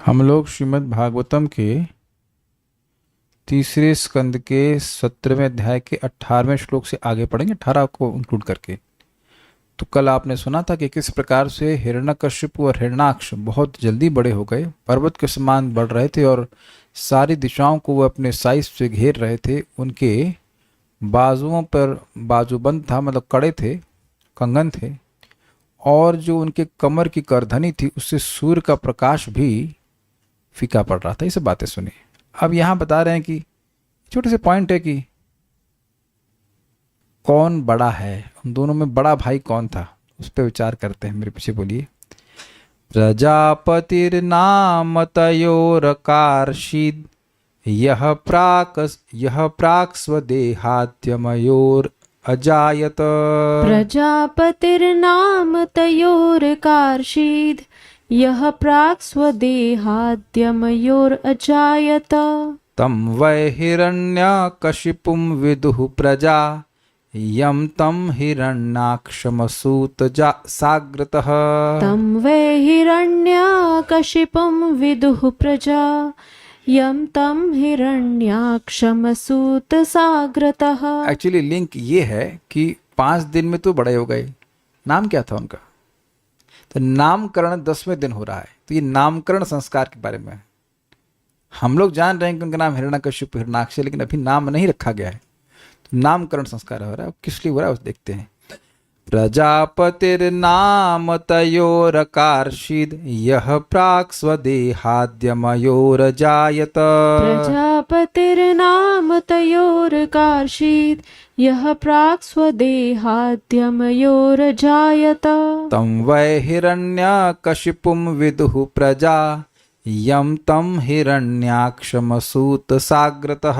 हम लोग श्रीमद् भागवतम के तीसरे स्कंद के 17वें अध्याय के 18वें श्लोक से आगे पढ़ेंगे, 18 को इंक्लूड करके। तो कल आपने सुना था कि किस प्रकार से हिरण्यकश्यप और हिरण्याक्ष बहुत जल्दी बड़े हो गए, पर्वत के समान बढ़ रहे थे और सारी दिशाओं को वो अपने साइज से घेर रहे थे। उनके बाजुओं पर बाजूबंद था, मतलब कड़े थे, कंगन थे, और जो उनके कमर की करधनी थी उससे सूर्य का प्रकाश भी फीका पड़ रहा था। ये सब बातें सुनी। अब यहाँ बता रहे हैं कि छोटे से पॉइंट है कि कौन बड़ा है, उन दोनों में बड़ा भाई कौन था, उस पर विचार करते हैं। मेरे पीछे बोलिए। प्रजापतिर्नाम तयोरकार्षिद् यह प्राक् स्वदेहाद्यमयोर अजायत। प्रजापतिर्नाम तयोरकार्षीद् यः प्राक् स्वदेहाद्यमयोर अजायत। तं वै हिरण्यकशिपुं विदुः प्रजा यं तं हिरण्याक्षमसूत साग्रतः। तं वै हिरण्यकशिपुं विदुः प्रजा यं तं हिरण्याक्षमसूत साग्रतः। एक्चुअली लिंक ये है कि 5 दिन में तो बड़े हो गए। नाम क्या था उनका? तो नामकरण 10वें दिन हो रहा है। तो ये नामकरण संस्कार के बारे में है। हम लोग जान रहे हैं कि उनका नाम हिरण्यकशिपु हिरण्याक्ष है, लेकिन अभी नाम नहीं रखा गया है। तो नामकरण संस्कार हो रहा है। किस लिए हो रहा है उसे देखते हैं। प्रजापतिर्नाम तयोरकार्षिद् यः प्राक् स्वदेहाद्यमयोरजायत। प्रजापतिर्नाम तयोरकार्षीद् यः प्राक् स्वदेहाद्यमयोरजायत। तं वै हिरण्यकशिपुं विदुः प्रजा यं तं हिरण्याक्षमसूत साग्रतः।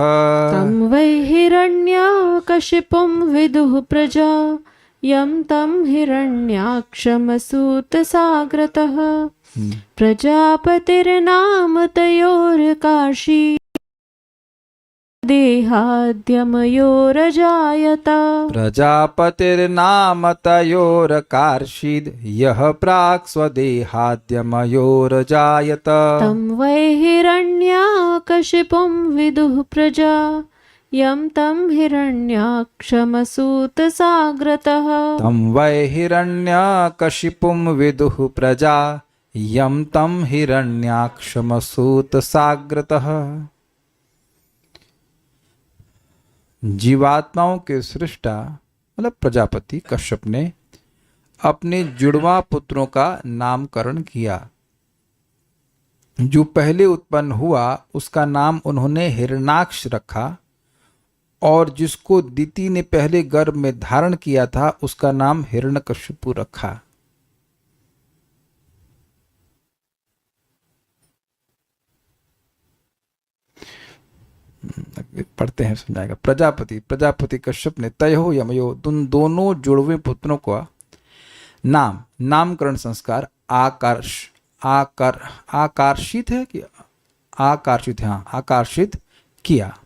तं वै हिरण्यकशिपुं विदुः प्रजा यं तं हिरण्याक्षमसूत साग्रतः। प्रजापतिर्नाम तयोरकार्षीद् देहाद्यमयोरजायत। प्रजापतिर्नाम तयोरकार्षिद् यः प्राक् स्वदेहाद्यमयोरजायत। तं वै हिरण्यकशिपुं विदुः प्रजा यं तं हिरण्याक्षमसूत साग्रतः। तं वै हिरण्यकशिपुं विदुः प्रजा यं तं हिरण्याक्षमसूत साग्रतः। जीवात्माओं के सृष्टा मतलब प्रजापति कश्यप ने अपने जुड़वा पुत्रों का नामकरण किया। जो पहले उत्पन्न हुआ उसका नाम उन्होंने हिरण्याक्ष रखा, और जिसको दिति ने पहले गर्भ में धारण किया था उसका नाम हिरण्यकशिपु रखा। पढ़ते हैं, समझाएगा। प्रजापति कश्यप ने तयो यमयो उन दोनों जुड़वे पुत्रों का नामकरण संस्कार आकर्षित है कि आकर्षित, हाँ, आकर्षित किया।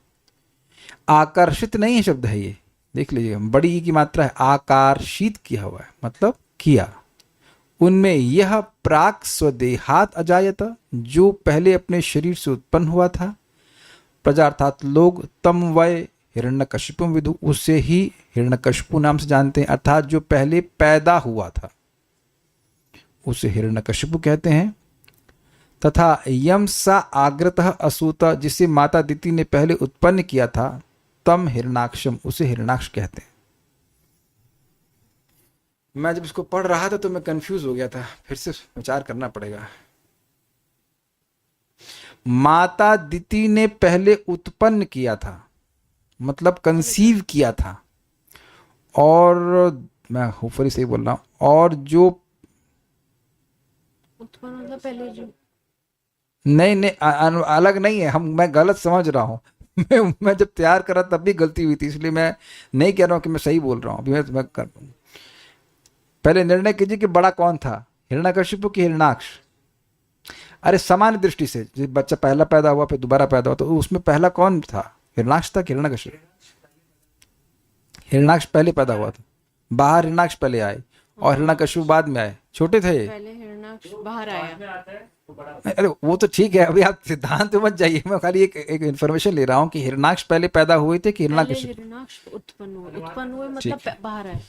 आकर्षित नहीं है शब्द है ये, देख लीजिए, बड़ी ई की मात्रा है। आकर्षित किया हुआ है मतलब किया। उनमें यह प्राक स्वदेहात अजायत, जो पहले अपने शरीर से उत्पन्न हुआ था। प्रजा अर्थात लोग, तम वय हिरण्यकशिपु विदु, उससे ही हिरण्यकशिपु नाम से जानते हैं, अर्थात जो पहले पैदा हुआ था उसे हिरण्यकशिपु कहते हैं। तथा यम सा आग्रतः असूता, जिसे माता दिति ने पहले उत्पन्न किया था, तम हिरण्याक्षम, उसे हिरण्याक्ष कहते हैं। मैं जब इसको पढ़ रहा था तो मैं कंफ्यूज हो गया था, फिर से विचार करना पड़ेगा। माता दिति ने पहले उत्पन्न किया था मतलब कंसीव किया था, और मैं होपफुली सही बोल रहा हूं, और जो उत्पन्न मतलब पहले जो नहीं अलग नहीं है। मैं गलत समझ रहा हूँ। मैं जब तैयार कर रहा तब भी गलती हुई थी, इसलिए मैं नहीं कह रहा हूँ कि मैं सही बोल रहा हूँ। अभी मैं पहले निर्णय कीजिए कि बड़ा कौन था, हिरण्यकशिपु की हिरण्याक्ष। अरे सामान्य दृष्टि से जब बच्चा पहला पैदा हुआ फिर दोबारा पैदा हुआ, तो उसमें पहला कौन था, हिरण्याक्ष था कि हिरण्यकशिपु? हिरण्याक्ष पहले पैदा हुआ था, बाहर हिरण्याक्ष पहले आए और हिरण्यकशिपु बाद में आए। छोटे थे ये। पहले हिरण्याक्ष बाहर आया। अरे वो तो ठीक है, अभी आप सिद्धांत में मत जाइए, मैं खाली एक एक इन्फॉर्मेशन ले रहा हूँ कि हिरणाक्ष पहले पैदा हुए थे कि पहले हिरण्यकशिपु। हिरण्याक्ष उत्पन्न हुए मतलब ठीक है। बाहर है।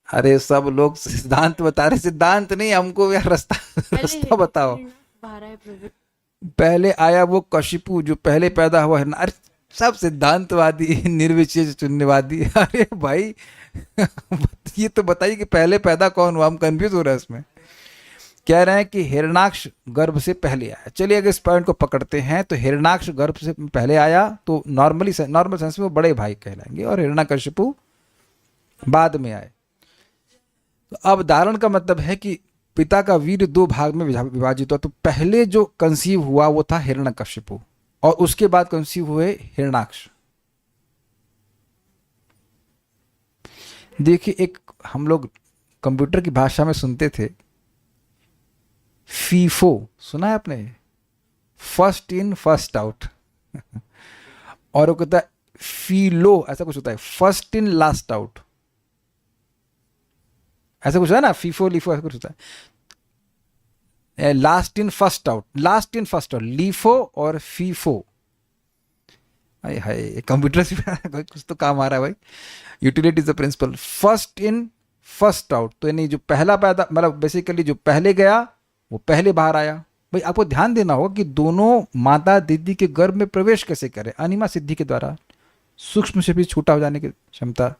अरे सब लोग सिद्धांत बता रहे, सिद्धांत नहीं, हमको यार रास्ता पहले रास्ता बताओ। हिरण्याक्ष बाहर है प्रवृत्ति। पहले आया वो कशिपु जो पहले पैदा हुआ हिरण्य, अरे सब सिद्धांतवादी निर्विशेष शून्यवादी। अरे भाई ये तो बताइए कि पहले पैदा कौन हुआ, हम कंफ्यूज हो रहे हैं इसमें। कह रहे हैं कि हिरणाक्ष गर्भ से पहले आया। चलिए अगर इस पॉइंट को पकड़ते हैं तो हिरणाक्ष गर्भ से पहले आया तो नॉर्मल सेंस में वो बड़े भाई कहलाएंगे और हिरण्यकशिपु बाद में आए। तो अब धारण का मतलब है कि पिता का वीर्य दो भाग में विभाजित हुआ, तो पहले जो कंसीव हुआ वो था हिरण्यकशिपु और उसके बाद कंसीव हुए हिरणाक्ष। देखिए एक हम लोग कंप्यूटर की भाषा में सुनते थे फीफो, सुना है आपने? First in first out. और वो कहता है फीलो, ऐसा कुछ होता है, फर्स्ट इन लास्ट आउट, ऐसा कुछ है ना, फीफो लीफो ऐसा कुछ होता है। Last in first out, last in first out, LIFO और फीफो। हाय हाय कंप्यूटर से कुछ तो काम आ रहा है भाई। Utility is the principal, first in first out, तो यानी जो पहला पैदा मतलब बेसिकली जो पहले गया वो पहले बाहर आया। भाई आपको ध्यान देना होगा कि दोनों माता दीदी के गर्भ में प्रवेश कैसे करें, अनिमा सिद्धि के द्वारा, सूक्ष्म से भी छोटा हो जाने की क्षमता।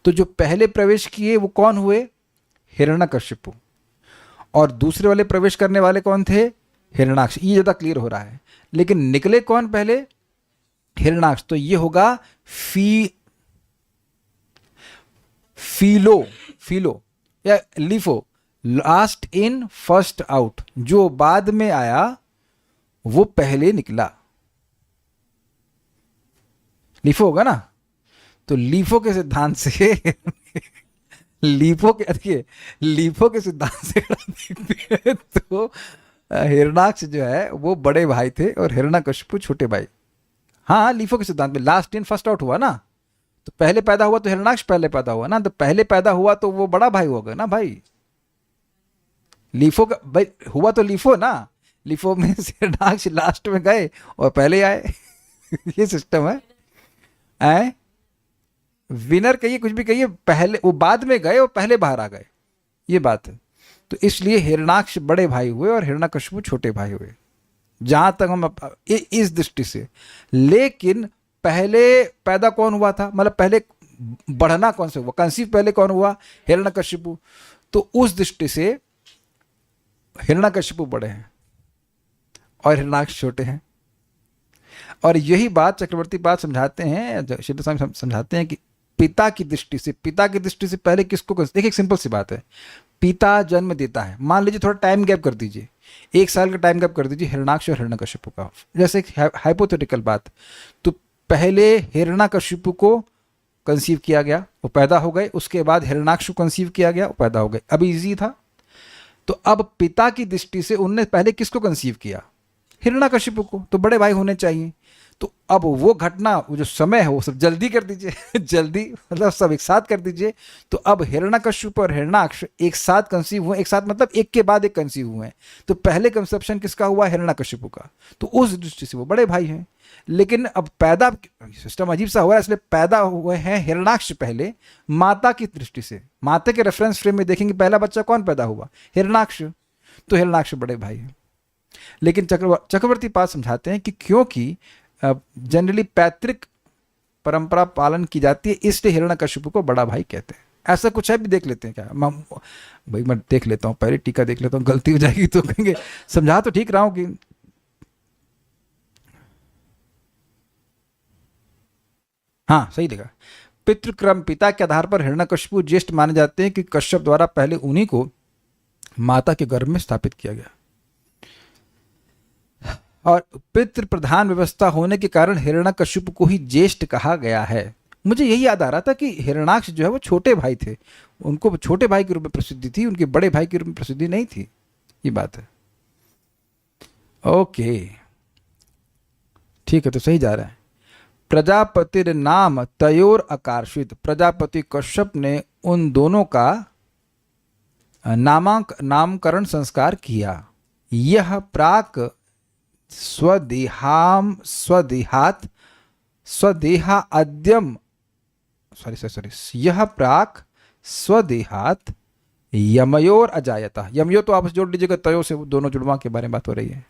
तो जो पहले प्रवेश किए वो कौन हुए? हिरण्यकशिपु। और दूसरे वाले प्रवेश करने वाले कौन थे? हिरणाक्ष। ये ज़्यादा क्लियर हो रहा है। लेकिन निकले कौन पहले? हिरणाक्ष। तो ये होगा फीलो या LIFO, last in first out. जो बाद में आया वो पहले निकला, लीफो होगा ना। तो लीफो के सिद्धांत से लीफो के सिद्धांत से देखते हैं तो हिरणाक्ष जो है वो बड़े भाई थे और हिरण्यकशिपु छोटे भाई। हाँ लीफो के सिद्धांत में लास्ट इन फर्स्ट आउट हुआ ना, तो पहले पैदा हुआ तो हिरणाक्ष पहले पैदा हुआ ना, तो पहले पैदा हुआ तो वो बड़ा भाई होगा ना भाई। लीफो का भाई हुआ तो लीफो ना, लीफो में हिरणाक्ष लास्ट में गए और पहले आए। ये सिस्टम है। विनर कहिए कुछ भी कहिए, पहले वो बाद में गए और पहले बाहर आ गए, ये बात है। तो इसलिए हिरणाक्ष बड़े भाई हुए और हिरण्यकशिपु छोटे भाई हुए, जहां तक हम इस दृष्टि से। लेकिन पहले पैदा कौन हुआ था, मतलब पहले बढ़ना कौन से हुआ, कंसीव पहले कौन हुआ? हिरण्यकशिपु। तो उस दृष्टि से हिरण्यकशिपु बड़े हैं और हिरणाक्ष छोटे हैं। और यही बात चक्रवर्ती बात समझाते हैं, शिव स्वामी समझाते हैं कि पिता की दृष्टि से पहले किसको, देखिए एक सिंपल सी बात है। पिता जन्म देता है, मान लीजिए थोड़ा टाइम गैप कर दीजिए, 1 साल का टाइम गैप कर दीजिए हिरणाक्ष और हिरण्यकशिपु का, जैसे एक हाइपोथेटिकल बात। तो पहले हिरण्यकशिपु को कंसीव किया गया, वो पैदा हो गए, उसके बाद हिरणाक्ष को कंसीव किया गया, वो पैदा हो गए, अभी इजी था। तो अब पिता की दृष्टि से उनने पहले किसको कंसीव किया? हिरण्यकशिपु को, तो बड़े भाई होने चाहिए। तो अब वो घटना, वो जो समय है वो सब जल्दी कर दीजिए जल्दी मतलब सब एक साथ कर दीजिए। तो अब हिरण्यकशिपु और हिरणाक्ष एक साथ कंसीव हुए, एक साथ मतलब एक के बाद एक कंसीव हुए हैं। तो पहले कंसेप्शन किसका हुआ? हिरण्यकशिपु का। तो उस दृष्टि से वो बड़े भाई हैं। लेकिन अब पैदा सिस्टम अजीब सा हुआ है, इसलिए पैदा हुए हैं हिरणाक्ष पहले माता की दृष्टि से। माता के रेफरेंस फ्रेम में देखेंगे पहला बच्चा कौन पैदा हुआ? हिरणाक्ष। तो हिरणाक्ष बड़े भाई हैं। लेकिन चक्रवर्ती पाद समझाते हैं कि क्योंकि जनरली पैतृक परंपरा पालन की जाती है, इसलिए हिरण्यकशिपु को बड़ा भाई कहते हैं। ऐसा कुछ है भी, देख लेते हैं क्या? भाई मैं देख लेता हूँ, पहले टीका देख लेता हूँ, गलती हो जाएगी तो कहेंगे समझा तो ठीक रहा हूँ कि हाँ सही देखा। पितृक्रम, पिता के आधार पर हिरण्यकशिपु ज्येष्ठ माने जाते हैं कि कश्यप द्वारा पहले उन्हीं को माता के गर्भ में स्थापित किया गया। और पितृ प्रधान व्यवस्था होने के कारण हिरण्यकशिपु को ही ज्येष्ठ कहा गया है। मुझे यही याद आ रहा था कि हिरणाक्ष जो है वो छोटे भाई थे, उनको छोटे भाई के रूप में प्रसिद्धि थी, उनके बड़े भाई के रूप में प्रसिद्धि नहीं थी, ये बात है। ओके ठीक है, तो सही जा रहा है। प्रजापतिर नाम तयोर आकर्षित, प्रजापति कश्यप ने उन दोनों का नामकरण संस्कार किया। यह प्राक स्वदेहा अद्यम सॉरी यह प्राक स्वदेहात यमयोर अजायता। यमयो तो आपस जोड़ लीजिएगा, तयो से दोनों जुड़वा के बारे में बात हो रही है।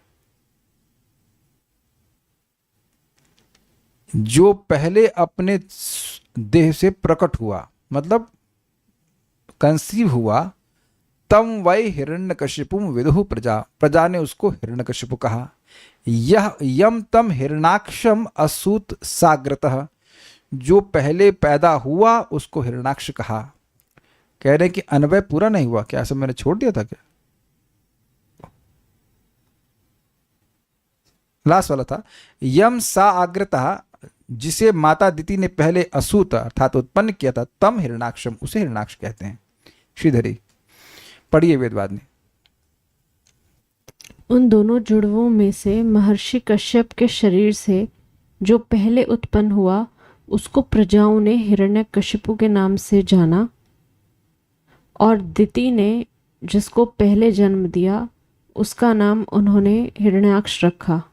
जो पहले अपने देह से प्रकट हुआ, मतलब कंसीव हुआ, तम वै हिरण्यकशिपुम विदुः प्रजा, प्रजा ने उसको हिरण्यकशिपु कहा। यह यम तम हिरणाक्षम असूत साग्रतः, जो पहले पैदा हुआ उसको हिरणाक्ष कहा। कह रहे हैं कि अन्वय पूरा नहीं हुआ क्या? ऐसा मैंने छोड़ दिया था क्या? लास्ट वाला था यम सा आग्रता, जिसे माता दिति ने पहले असूत अर्थात उत्पन्न किया था, तम हिरणाक्षम, उसे हिरणाक्ष कहते हैं। श्रीधरी पढ़िए वेदवाद में। उन दोनों जुड़वों में से महर्षि कश्यप के शरीर से जो पहले उत्पन्न हुआ उसको प्रजाओं ने हिरण्यकशिपु के नाम से जाना, और दिति ने जिसको पहले जन्म दिया उसका नाम उन्होंने हिरण्याक्ष रखा,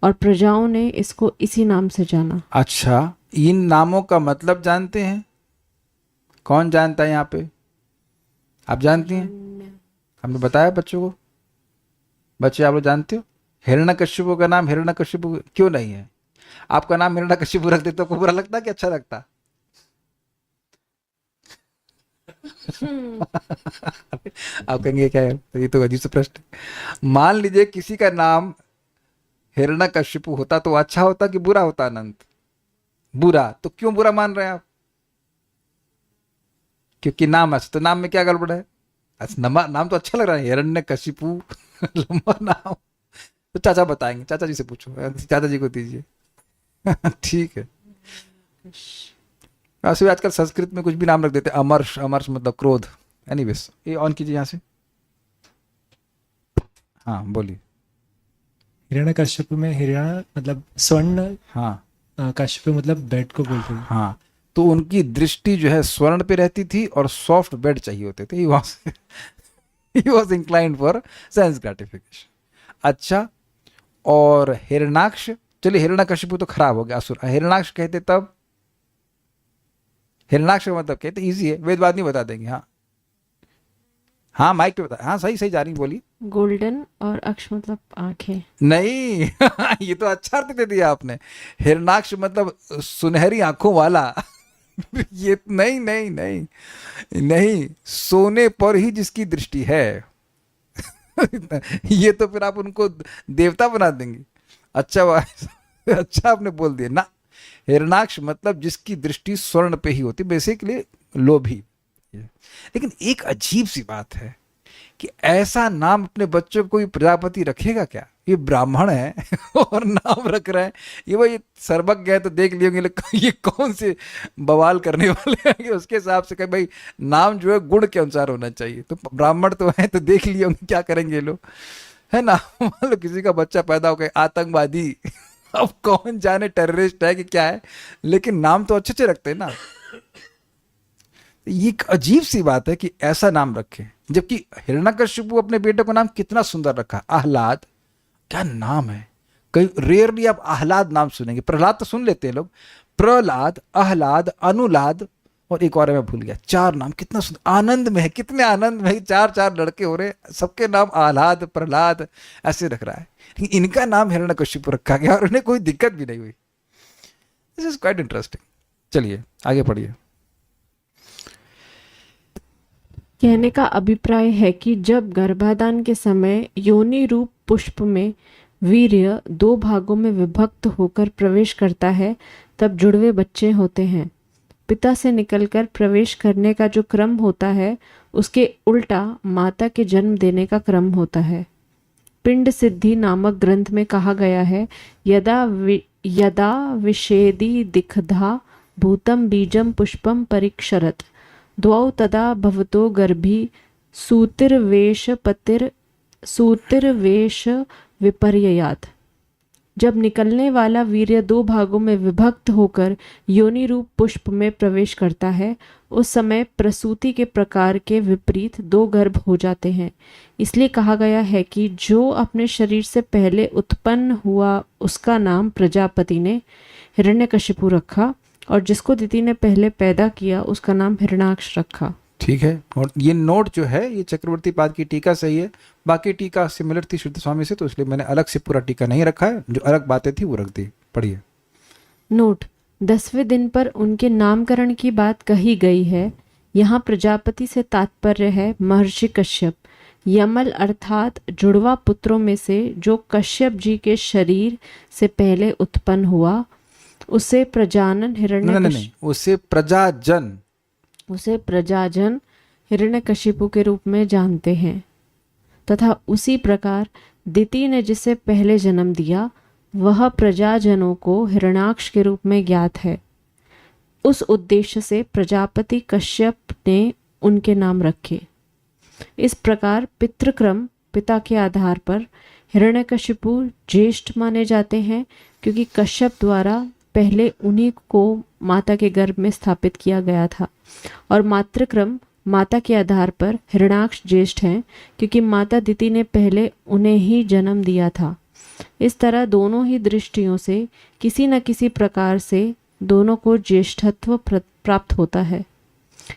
और प्रजाओं ने इसको इसी नाम से जाना। अच्छा, इन नामों का मतलब जानते हैं? कौन जानता है यहाँ पे? आप जानती हैं? हमने बताया बच्चों को। बच्चे आप लोग जानते हो हिरण्यकशिपु का नाम हिरण्यकशिपु क्यों नहीं है? आपका नाम हिरण्यकशिपु रख देते तो बुरा लगता कि अच्छा लगता? आप कहेंगे क्या है, तो ये तो अजीब सा प्रश्न है। मान लीजिए किसी का नाम हिरण्यकशिपु होता तो अच्छा होता कि बुरा होता? अनंत बुरा। तो क्यों बुरा मान रहे हैं आप? क्योंकि नाम अच्छा, तो नाम में क्या गड़बड़ है? अच्छा, नाम तो अच्छा लग रहा है हिरण्यकशिपु लंबा नाम। तो चाचा बताएंगे, चाचा जी से पूछो, चाचा जी को दीजिए। ठीक है। वैसे आजकल संस्कृत में कुछ भी नाम रख देते, अमर्ष, अमर्ष मतलब क्रोध। एनीवेज ये ऑन कीजिए यहाँ से। हाँ बोलिए। हिरण्यकश्यप में हिरण्य मतलब स्वर्ण, हाँ कश्यप मतलब बेड को बोलते हैं। हाँ, तो उनकी दृष्टि जो है स्वर्ण पे रहती थी और सॉफ्ट बेड चाहिए होते थे। he was inclined for sense gratification। अच्छा, और हिरणाक्ष, चलिए हिरण्यकशिपु तो खराब हो गया, असुर। हिरणाक्ष कहते तब? हिरणाक्ष का मतलब कहते इजी है, वेदवाद नहीं बता देंगे। हाँ हाँ माइक पे बता। हाँ सही सही जा रही, बोलिए। गोल्डन, और अक्ष मतलब आंखें। नहीं ये तो अच्छा अर्थ दे दिया आपने। हिरणाक्ष मतलब सुनहरी आंखों वाला। ये नहीं नहीं नहीं नहीं, सोने पर ही जिसकी दृष्टि है। ये तो फिर आप उनको देवता बना देंगे। अच्छा अच्छा आपने बोल दिया ना। हिरणाक्ष मतलब जिसकी दृष्टि स्वर्ण पे ही होती, बेसिकली लोभी। लेकिन एक अजीब सी बात है कि ऐसा नाम अपने बच्चों को कोई प्रजापति रखेगा क्या? ये ब्राह्मण है और नाम रख रहे हैं। ये भाई सर्वज्ञ है तो देख लियोगे ये कौन से बवाल करने वाले हैं, उसके हिसाब से कहे भाई नाम जो है गुण के अनुसार होना चाहिए। तो ब्राह्मण तो है तो देख लिए होंगे क्या करेंगे लोग, है ना। मान लो किसी का बच्चा पैदा हो गया आतंकवादी, अब कौन जाने टेररिस्ट है कि क्या है, लेकिन नाम तो अच्छे अच्छे रखते हैं ना। ये एक अजीब सी बात है कि ऐसा नाम रखे, जबकि हिरण्यकशिपु अपने बेटे को नाम कितना सुंदर रखा, आह्लाद। क्या नाम है! कई रेयरली आप आह्लाद नाम सुनेंगे। प्रहलाद तो सुन लेते हैं लोग, प्रहलाद, आह्लाद, अनुलाद, और एक और मैं भूल गया। 4 नाम कितना सुंदर, आनंद में है, कितने आनंद में 4 लड़के हो रहे, सबके नाम आह्लाद, प्रहलाद ऐसे रख रहा है, लेकिन इनका नाम हिरण्यकशिपु रखा गया और उन्हें कोई दिक्कत भी नहीं हुई। This is quite interesting. चलिए आगे पढ़िए। कहने का अभिप्राय है कि जब गर्भाधान के समय योनि रूप पुष्प में वीर्य 2 भागों में विभक्त होकर प्रवेश करता है, तब जुड़वे बच्चे होते हैं। पिता से निकलकर प्रवेश करने का जो क्रम होता है उसके उल्टा माता के जन्म देने का क्रम होता है। पिंड सिद्धि नामक ग्रंथ में कहा गया है, यदा विषेदी दिखधा भूतम बीजम पुष्पम परीक्षरत द्वौ तदा भवतो गर्भी सूतिर्वेश विपर्ययात्। जब निकलने वाला वीर्य दो भागों में विभक्त होकर योनि रूप पुष्प में प्रवेश करता है, उस समय प्रसूति के प्रकार के विपरीत दो गर्भ हो जाते हैं। इसलिए कहा गया है कि जो अपने शरीर से पहले उत्पन्न हुआ उसका नाम प्रजापति ने हिरण्यकशिपु रखा, और जिसको दिति ने पहले पैदा किया उसका नाम हिरण्याक्ष रखा। ठीक है। और ये नोट जो है ये चक्रवर्ती पाद की टीका सही है, बाकी टीका सिमिलर थी शुद्ध स्वामी से, तो इसलिए मैंने अलग से पूरा टीका नहीं रखा है, जो अलग बातें थी वो रख दी। पढ़िए। नोट: 10वें दिन पर उनके नामकरण की बात कही गई है। यहाँ प्रजापति से तात्पर्य है महर्षि कश्यप। यमल अर्थात जुड़वा पुत्रों में से जो कश्यप जी के शरीर से पहले उत्पन्न हुआ उसे प्रजानन हिरण्यकशिपु उसे प्रजाजन हिरण्यकशिपु के रूप में जानते हैं, तथा उसी प्रकार दिति ने जिसे पहले जन्म दिया वह प्रजाजनों को हिरण्याक्ष के रूप में ज्ञात है। उस उद्देश्य से प्रजापति कश्यप ने उनके नाम रखे। इस प्रकार पितृक्रम पिता के आधार पर हिरण्यकशिपु ज्येष्ठ माने जाते हैं, क्योंकि कश्यप द्वारा पहले उन्हीं को माता के गर्भ में स्थापित किया गया था, और मातृक्रम माता के आधार पर हिरण्याक्ष ज्येष्ठ हैं, क्योंकि माता दिति ने पहले उन्हें ही जन्म दिया था। इस तरह दोनों ही दृष्टियों से किसी न किसी प्रकार से दोनों को ज्येष्ठत्व प्राप्त होता है,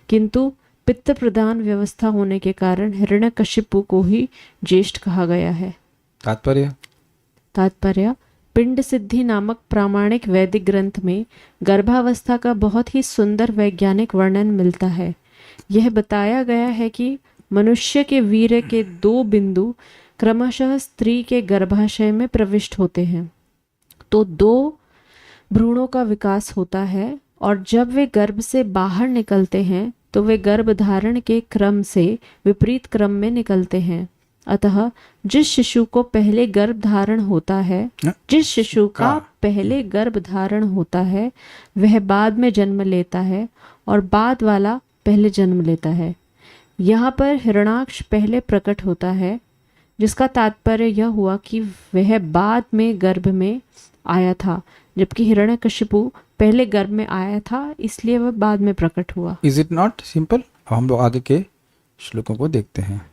किंतु पितृ प्रधान व्यवस्था होने के कारण हिरण्यकशिपु को ही ज्येष्ठ कहा गया है। तात्पर्य: पिंड सिद्धि नामक प्रामाणिक वैदिक ग्रंथ में गर्भावस्था का बहुत ही सुंदर वैज्ञानिक वर्णन मिलता है। यह बताया गया है कि मनुष्य के वीर्य के दो बिंदु क्रमशः स्त्री के गर्भाशय में प्रविष्ट होते हैं, तो दो भ्रूणों का विकास होता है, और जब वे गर्भ से बाहर निकलते हैं तो वे गर्भधारण के क्रम से विपरीत क्रम में निकलते हैं। अतः जिस शिशु को पहले गर्भधारण होता है वह बाद में जन्म लेता है, और बाद वाला पहले जन्म लेता है। यहाँ पर हिरण्याक्ष पहले प्रकट होता है, जिसका तात्पर्य यह हुआ कि वह बाद में गर्भ में आया था, जबकि हिरण्यकशिपु पहले गर्भ में आया था, इसलिए वह बाद में प्रकट हुआ। Is it not simple? अब हम लोग आगे के श्लोकों को देखते हैं।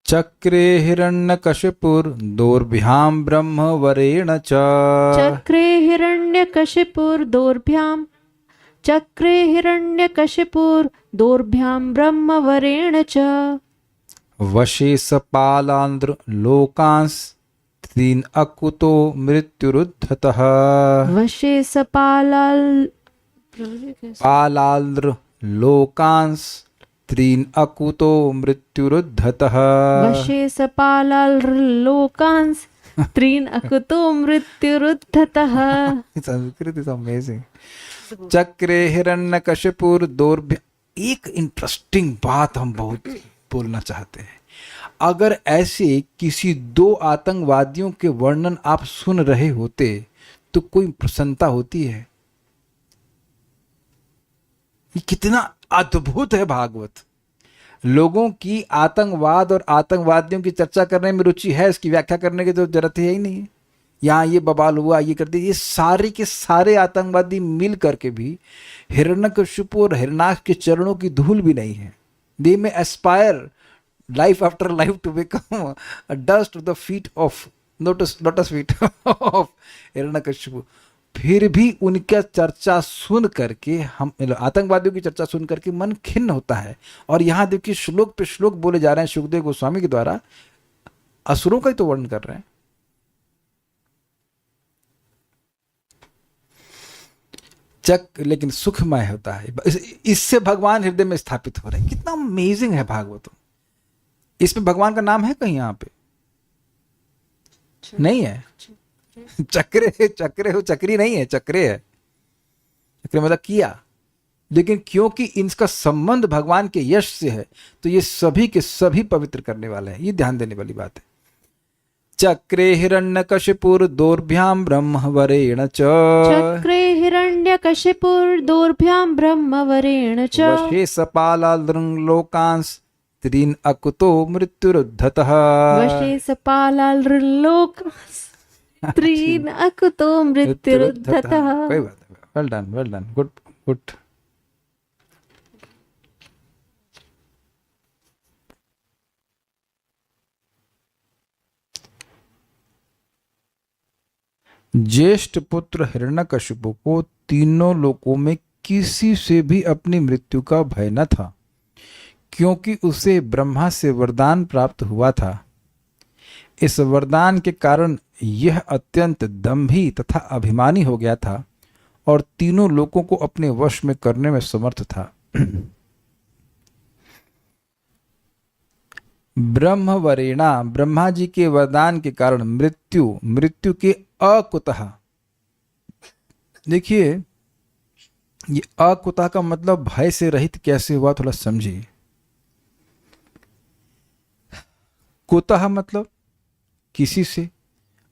चक्रे हिरण्यकशिपुर्दोर्भ्यां ब्रह्मवरेण च चक्रे हिरण्यकशिपुर्दोर्भ्यां ब्रह्मवरेण च वशे सपालांद्र लोकांस त्रीन अकुतो मृत्युरुद्धतः वशे पालांद्र लोकांस त्रीन अकुतो मृत्युरुद्धतः वशे सपालाल्लोकांस त्रीन अकुतो मृत्युरुद्धतः। Sanskrit is amazing. चक्रे हिरण्यकशिपुर्दोर्भ्यां। एक इंटरेस्टिंग बात हम बहुत बोलना चाहते हैं। अगर ऐसे किसी दो आतंकवादियों के वर्णन आप सुन रहे होते तो कोई प्रसन्नता होती है? ये कितना अद्भुत है भागवत। लोगों की आतंकवाद और आतंकवादियों की चर्चा करने में रुचि है, इसकी व्याख्या करने की तो जरूरत है ही नहीं है। यहाँ ये बवाल हुआ, ये कर दिया, ये सारे के सारे आतंकवादी मिल करके भी हिरण्यकशिपु और हिरण्याक्ष के चरणों की धूल भी नहीं है। They may aspire life after life to become a dust of the feet of lotus feet of Hiranyakashipu. फिर भी उनका चर्चा सुन करके हम आतंकवादियों की चर्चा सुन करके मन खिन्न होता है। और यहाँ देखिए श्लोक पे श्लोक बोले जा रहे हैं सुखदेव गोस्वामी के द्वारा, असुरों का ही तो वर्णन कर रहे हैं। लेकिन सुखमय होता है, इससे भगवान हृदय में स्थापित हो रहे हैं। कितना अमेजिंग है भागवत। इसमें भगवान का नाम है कहीं? यहाँ पे नहीं है। चक्रे हो, चक्री नहीं है, चक्रे है। चक्रे मतलब किया। लेकिन क्योंकि इनका संबंध भगवान के यश से है तो ये सभी के सभी पवित्र करने वाले हैं। ये ध्यान देने वाली बात है। चक्रे हिरण्यकशिपुर्दोर्भ्यां ब्रह्मवरेण च चक्रे हिरण्यकशिपुर्दोर्भ्यां ब्रह्मवरेण च वशे सपालाद्रं लोकांस त्रीन अकुतो मृत्युरुद्धतः। वशे सपालालृल्लोक स्त्रीन अकुतो मृत्युरुद्धतः। कोई बात नहीं, वेल डन, गुड गुड। ज्येष्ठ पुत्र हिरण्यकशिपु को तीनों लोकों में किसी से भी अपनी मृत्यु का भय न था, क्योंकि उसे ब्रह्मा से वरदान प्राप्त हुआ था। इस वरदान के कारण यह अत्यंत दंभी तथा अभिमानी हो गया था और तीनों लोकों को अपने वश में करने में समर्थ था। ब्रह्मवरेणा, ब्रह्मा जी के वरदान के कारण मृत्यु के अकुतः। देखिए, ये अकुतः का मतलब भय से रहित कैसे हुआ, थोड़ा समझिए। कुतः मतलब किसी से,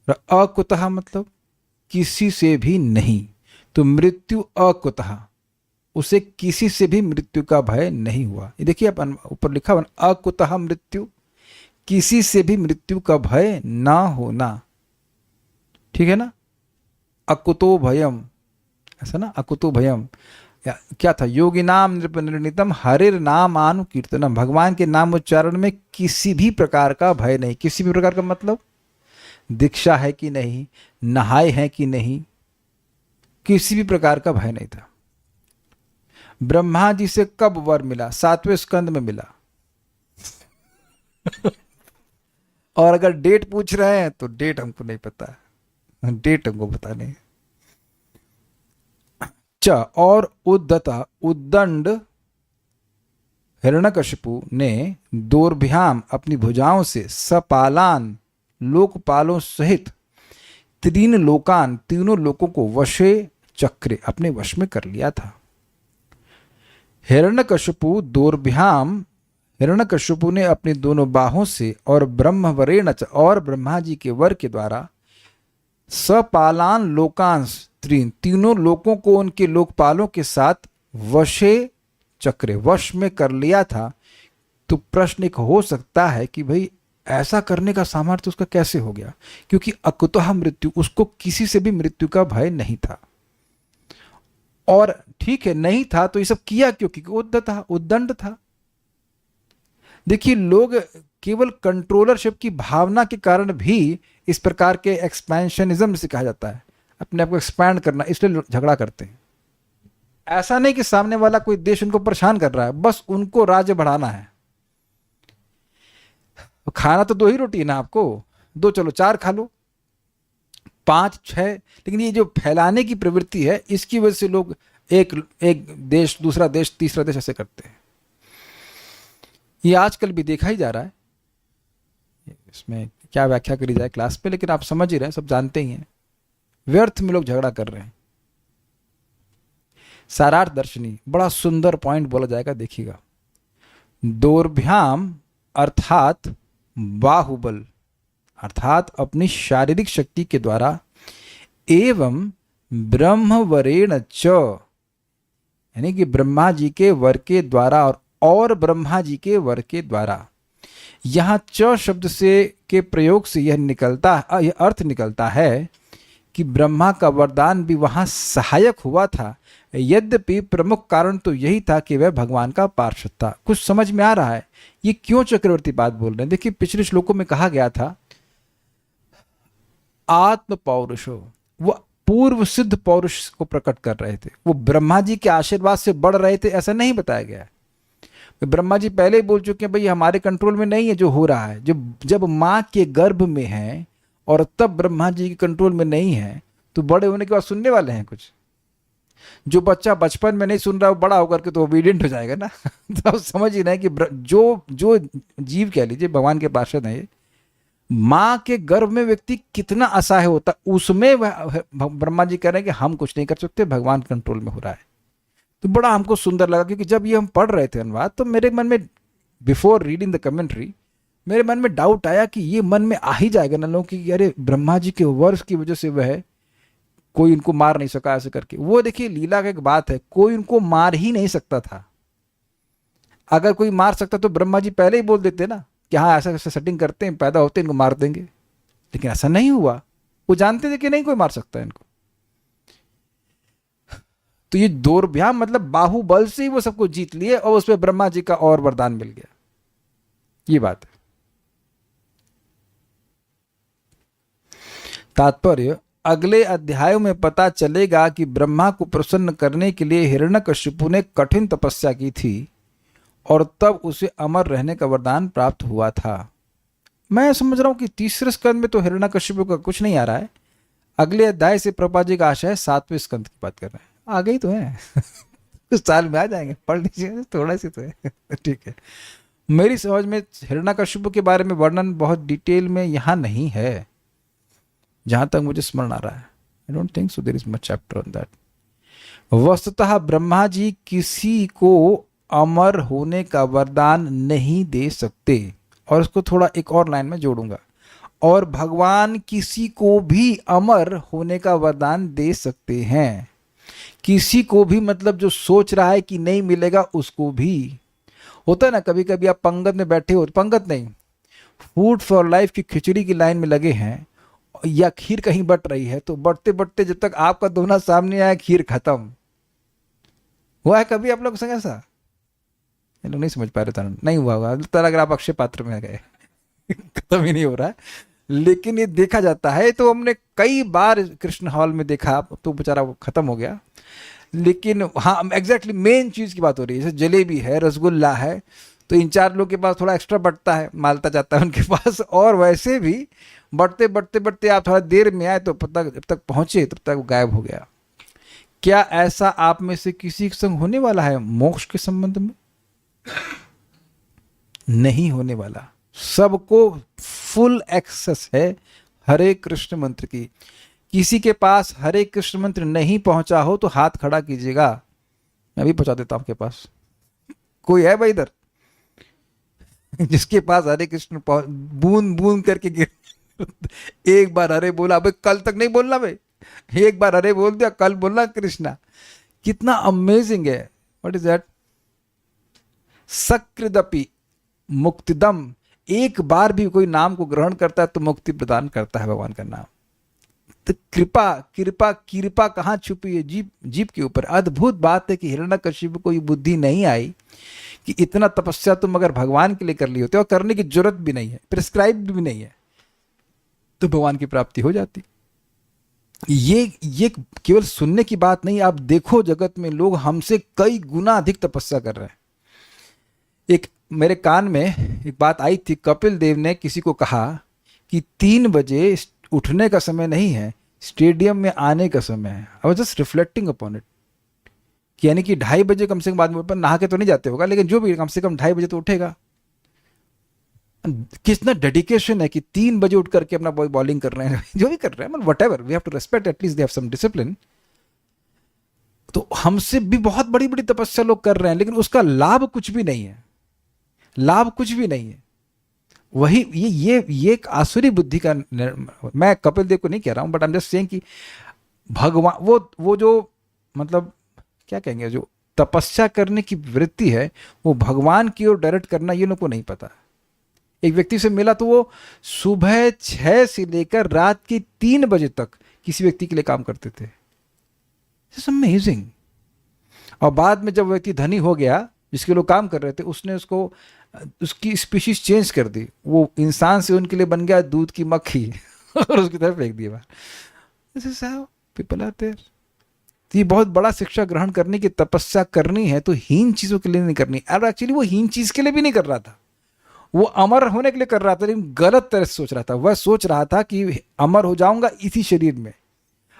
और अकुतः मतलब किसी से भी नहीं। तो मृत्यु अकुतः, उसे किसी से भी मृत्यु का भय नहीं हुआ। ये देखिए अपन ऊपर लिखा हुआ, अकुतः मृत्यु, किसी से भी मृत्यु का भय ना होना। ठीक है ना, अकुतो भयम, ऐसा ना, अकुतो भयम क्या था, योगी नाम निर्णितम हरिर नाम अनुकीर्तनम, भगवान के नाम उच्चारण में किसी भी प्रकार का भय नहीं। किसी भी प्रकार का मतलब दीक्षा है कि नहीं, नहाए हैं कि नहीं, किसी भी प्रकार का भय नहीं था। ब्रह्मा जी से कब वर मिला, 7वें स्कंद में मिला। और अगर डेट पूछ रहे हैं तो डेट हमको नहीं पता, डेट हमको पता नहीं। च और उद्दता, उद्दंड हिरण्यकशिपु ने दोर्भ्याम, अपनी भुजाओं से, सपालान, लोकपालों सहित, तीन लोकान, तीनों लोकों को वशे चक्रे, अपने वश में कर लिया था। हिरण्यकशिपु दोर्भ्याम, हिरण्यकशिपु ने अपनी दोनों बाहों से और ब्रह्मवरेण, और ब्रह्मा जी के वर के द्वारा, सपालान लोकांश, तीनों लोकों को उनके लोकपालों के साथ वशे चक्रे, वश में कर लिया था। तो प्रश्न एक हो सकता है कि भाई ऐसा करने का सामर्थ्य उसका कैसे हो गया, क्योंकि अकुतः मृत्यु, उसको किसी से भी मृत्यु का भय नहीं था। और ठीक है, नहीं था तो ये सब किया क्योंकि उद्दंड था। देखिए, लोग केवल कंट्रोलरशिप की भावना के कारण भी इस प्रकार के एक्सपेंशनिज्म से कहा जाता है, अपने आप को एक्सपैंड करना, इसलिए झगड़ा करते हैं। ऐसा नहीं कि सामने वाला कोई देश उनको परेशान कर रहा है, बस उनको राज्य बढ़ाना है। खाना तो 2 ही रोटी है ना आपको, 2 चलो 4 खा लो, 5 6, लेकिन ये जो फैलाने की प्रवृत्ति है, इसकी वजह से लोग एक देश, दूसरा देश, तीसरा देश ऐसे करते हैं। ये आजकल भी देखा ही जा रहा है। इसमें क्या व्याख्या करी जाए क्लास पे, लेकिन आप समझ ही रहे हैं, सब जानते ही हैं। व्यर्थ में लोग झगड़ा कर रहे हैं। सारार्थ दर्शनी, बड़ा सुंदर पॉइंट बोला जाएगा, देखिएगा। दोर्भ्याम अर्थात बाहुबल, अर्थात अपनी शारीरिक शक्ति के द्वारा, एवं ब्रह्मवरेण च, यानी कि ब्रह्मा जी के वर के द्वारा, और ब्रह्मा जी के वर के द्वारा। यहां च शब्द से के प्रयोग से यह अर्थ निकलता है कि ब्रह्मा का वरदान भी वहां सहायक हुआ था। यद्यपि प्रमुख कारण तो यही था कि वह भगवान का पार्षद था। कुछ समझ में आ रहा है ये क्यों चक्रवर्ती बात बोल रहे हैं? देखिए, पिछले श्लोकों में कहा गया था आत्म पौरुषो, वो पूर्व सिद्ध पौरुष को प्रकट कर रहे थे, वो ब्रह्मा जी के आशीर्वाद से बढ़ रहे थे, ऐसा नहीं बताया गया है। ब्रह्मा जी पहले ही बोल चुके हैं भाई हमारे कंट्रोल में नहीं है जो हो रहा है। जब माँ के गर्भ में है और तब ब्रह्मा जी के कंट्रोल में नहीं है, तो बड़े होने के बाद सुनने वाले हैं कुछ? जो बच्चा बचपन में नहीं सुन रहा, वो बड़ा होकर के तो ओबीडियंट हो जाएगा ना। तो आप समझ ही रहे हैं कि जो जीव कह लीजिए भगवान के पार्षद है, माँ के गर्भ में व्यक्ति कितना असहाय होता, उसमें ब्रह्मा जी कह रहे हैं कि हम कुछ नहीं कर सकते, भगवान कंट्रोल में हो रहा है। तो बड़ा हमको सुंदर लगा, क्योंकि जब ये हम पढ़ रहे थे अनुवाद, तो मेरे मन में, बिफोर रीडिंग द कमेंट्री, मेरे मन में डाउट आया कि ये मन में आ ही जाएगा ना लोगों की, अरे ब्रह्मा जी के वर्ष की वजह से वह कोई उनको मार नहीं सका ऐसे करके। वो देखिए लीला का एक बात है, कोई उनको मार ही नहीं सकता था। अगर कोई मार सकता तो ब्रह्मा जी पहले ही बोल देते ना कि हाँ ऐसा ऐसा सेटिंग करते हैं, पैदा होते हैं, इनको मार देंगे। लेकिन ऐसा नहीं हुआ, वो जानते थे कि नहीं कोई मार सकता है इनको। तो ये दौर्भ्याम मतलब बाहुबल से ही वो सबको जीत लिए और उसमें ब्रह्मा जी का और वरदान मिल गया, ये बात है। तात्पर्य, अगले अध्यायों में पता चलेगा कि ब्रह्मा को प्रसन्न करने के लिए हिरण्यकशिपु ने कठिन तपस्या की थी और तब उसे अमर रहने का वरदान प्राप्त हुआ था। मैं समझ रहा हूं कि तीसरे स्कंद में तो हिरण्यकशिपु का कुछ नहीं आ रहा है। अगले अध्याय से प्रभुपाद जी का आशय है 7वें स्कंद की बात कर रहे हैं। आ गई तो है कुछ साल में आ जाएंगे, पढ़ लीजिए, थोड़ा सी तो है ठीक है। मेरी समझ में हिरण्यकशिपु के बारे में वर्णन बहुत डिटेल में यहाँ नहीं है, जहां तक मुझे स्मरण आ रहा है। I don't think so there is much chapter on that. वस्तुतः ब्रह्मा जी किसी को अमर होने का वरदान नहीं दे सकते, और इसको थोड़ा एक और लाइन में जोड़ूंगा, और भगवान किसी को भी अमर होने का वरदान दे सकते हैं। किसी को भी मतलब जो सोच रहा है कि नहीं मिलेगा उसको भी। होता है ना कभी कभी आप पंगत में बैठे हो, पंगत नहीं, फूड फॉर लाइफ की खिचड़ी की लाइन में लगे हैं या खीर कहीं बट रही है, तो बढ़ते बढ़ते जब तक आपका दोना सामने आया खीर खत्म। हुआ है कभी आप लोग संग ऐसा? ये लोग नहीं समझ पा रहे थे, नहीं हुआ होगा तो अगर आप अक्षय पात्र में गए खत्म ही नहीं हो रहा है, लेकिन ये देखा जाता है। तो हमने कई बार कृष्ण हॉल में देखा, तो बेचारा वो खत्म हो गया। लेकिन हाँ एग्जैक्टली मेन चीज की बात हो रही है, जैसे जलेबी है, रसगुल्ला है, तो इन चार लोग के पास थोड़ा एक्स्ट्रा बढ़ता है, मालता जाता है उनके पास, और वैसे भी बढ़ते बढ़ते बढ़ते आप थोड़ा देर में आए तो पता जब तक पहुंचे तब तक वो गायब हो गया। क्या ऐसा आप में से किसी के संग होने वाला है मोक्ष के संबंध में? नहीं होने वाला। सबको फुल एक्सेस है हरे कृष्ण मंत्र की। किसी के पास हरे कृष्ण मंत्र नहीं पहुंचा हो तो हाथ खड़ा कीजिएगा, मैं भी पहुंचा देता हूं आपके पास। कोई है भाई इधर जिसके पास हरे कृष्ण बूंद बूंद करके गिर एक बार हरे बोला, भाई कल तक नहीं बोलना भाई, एक बार हरे बोल दिया, कल बोलना कृष्णा। कितना अमेजिंग है। What is that? सकृदपि मुक्तिदम, एक बार भी कोई नाम को ग्रहण करता है तो मुक्ति प्रदान करता है भगवान का नाम। तो कृपा कृपा कृपा कहाँ छुपी है? जीव जीव के ऊपर। अद्भुत बात है कि हिरण्यकशिपु को ये बुद्धि नहीं आई कि इतना तपस्या तुम अगर भगवान के लिए कर ली होते, और करने की जरूरत भी नहीं है, प्रिस्क्राइब्ड भी नहीं है, तो भगवान की प्राप्ति हो जाती। ये केवल सुनने की बात नहीं, आप देखो जगत में लोग हमसे कई गुना अधिक तपस्या कर रहे हैं। एक मेरे कान में एक बात आई थी, कपिल देव ने किसी को कहा कि 3 बजे उठने का समय नहीं है, स्टेडियम में आने का समय है। I was just reflecting upon it, यानी कि 2:30 बजे कम से कम बाद में, नहा के तो नहीं जाते होगा, लेकिन जो भी कम से कम 2:30 बजे तो उठेगा। कितना डेडिकेशन है कि 3 बजे उठ करके अपना बॉलिंग कर रहे हैं जो भी कर रहे हैं, मतलब whatever, we have to respect, at least they have some discipline. तो हमसे भी बहुत बड़ी बड़ी तपस्या लोग कर रहे हैं, लेकिन उसका लाभ कुछ भी नहीं है, लाभ कुछ भी नहीं है। वही ये एक आसुरी बुद्धि का, मैं कपिल देव को नहीं कह रहा हूं, but I am just saying कि भगवान वो जो मतलब क्या कहेंगे, जो तपस्या करने की वृत्ति है वो भगवान की ओर डायरेक्ट करना ये लोग को नहीं पता। एक व्यक्ति से मिला तो वो सुबह 6 से लेकर रात के 3 बजे तक किसी व्यक्ति के लिए काम करते थे। It's amazing. और बाद में जब व्यक्ति धनी हो गया, जिसके लोग काम कर रहे थे, उसने उसको उसकी स्पीशीज चेंज कर दी, वो इंसान से उनके लिए बन गया दूध की मक्खी और उसकी तरफ फेंक दिया बाहर। This is how people are there. ये बहुत बड़ा शिक्षा ग्रहण करने की तपस्या करनी है तो हीन चीजों के लिए नहीं करनी। और एक्चुअली वो हीन चीज के लिए भी नहीं कर रहा था, वो अमर होने के लिए कर रहा था, लेकिन गलत तरह से सोच रहा था। वह सोच रहा था कि अमर हो जाऊंगा इसी शरीर में।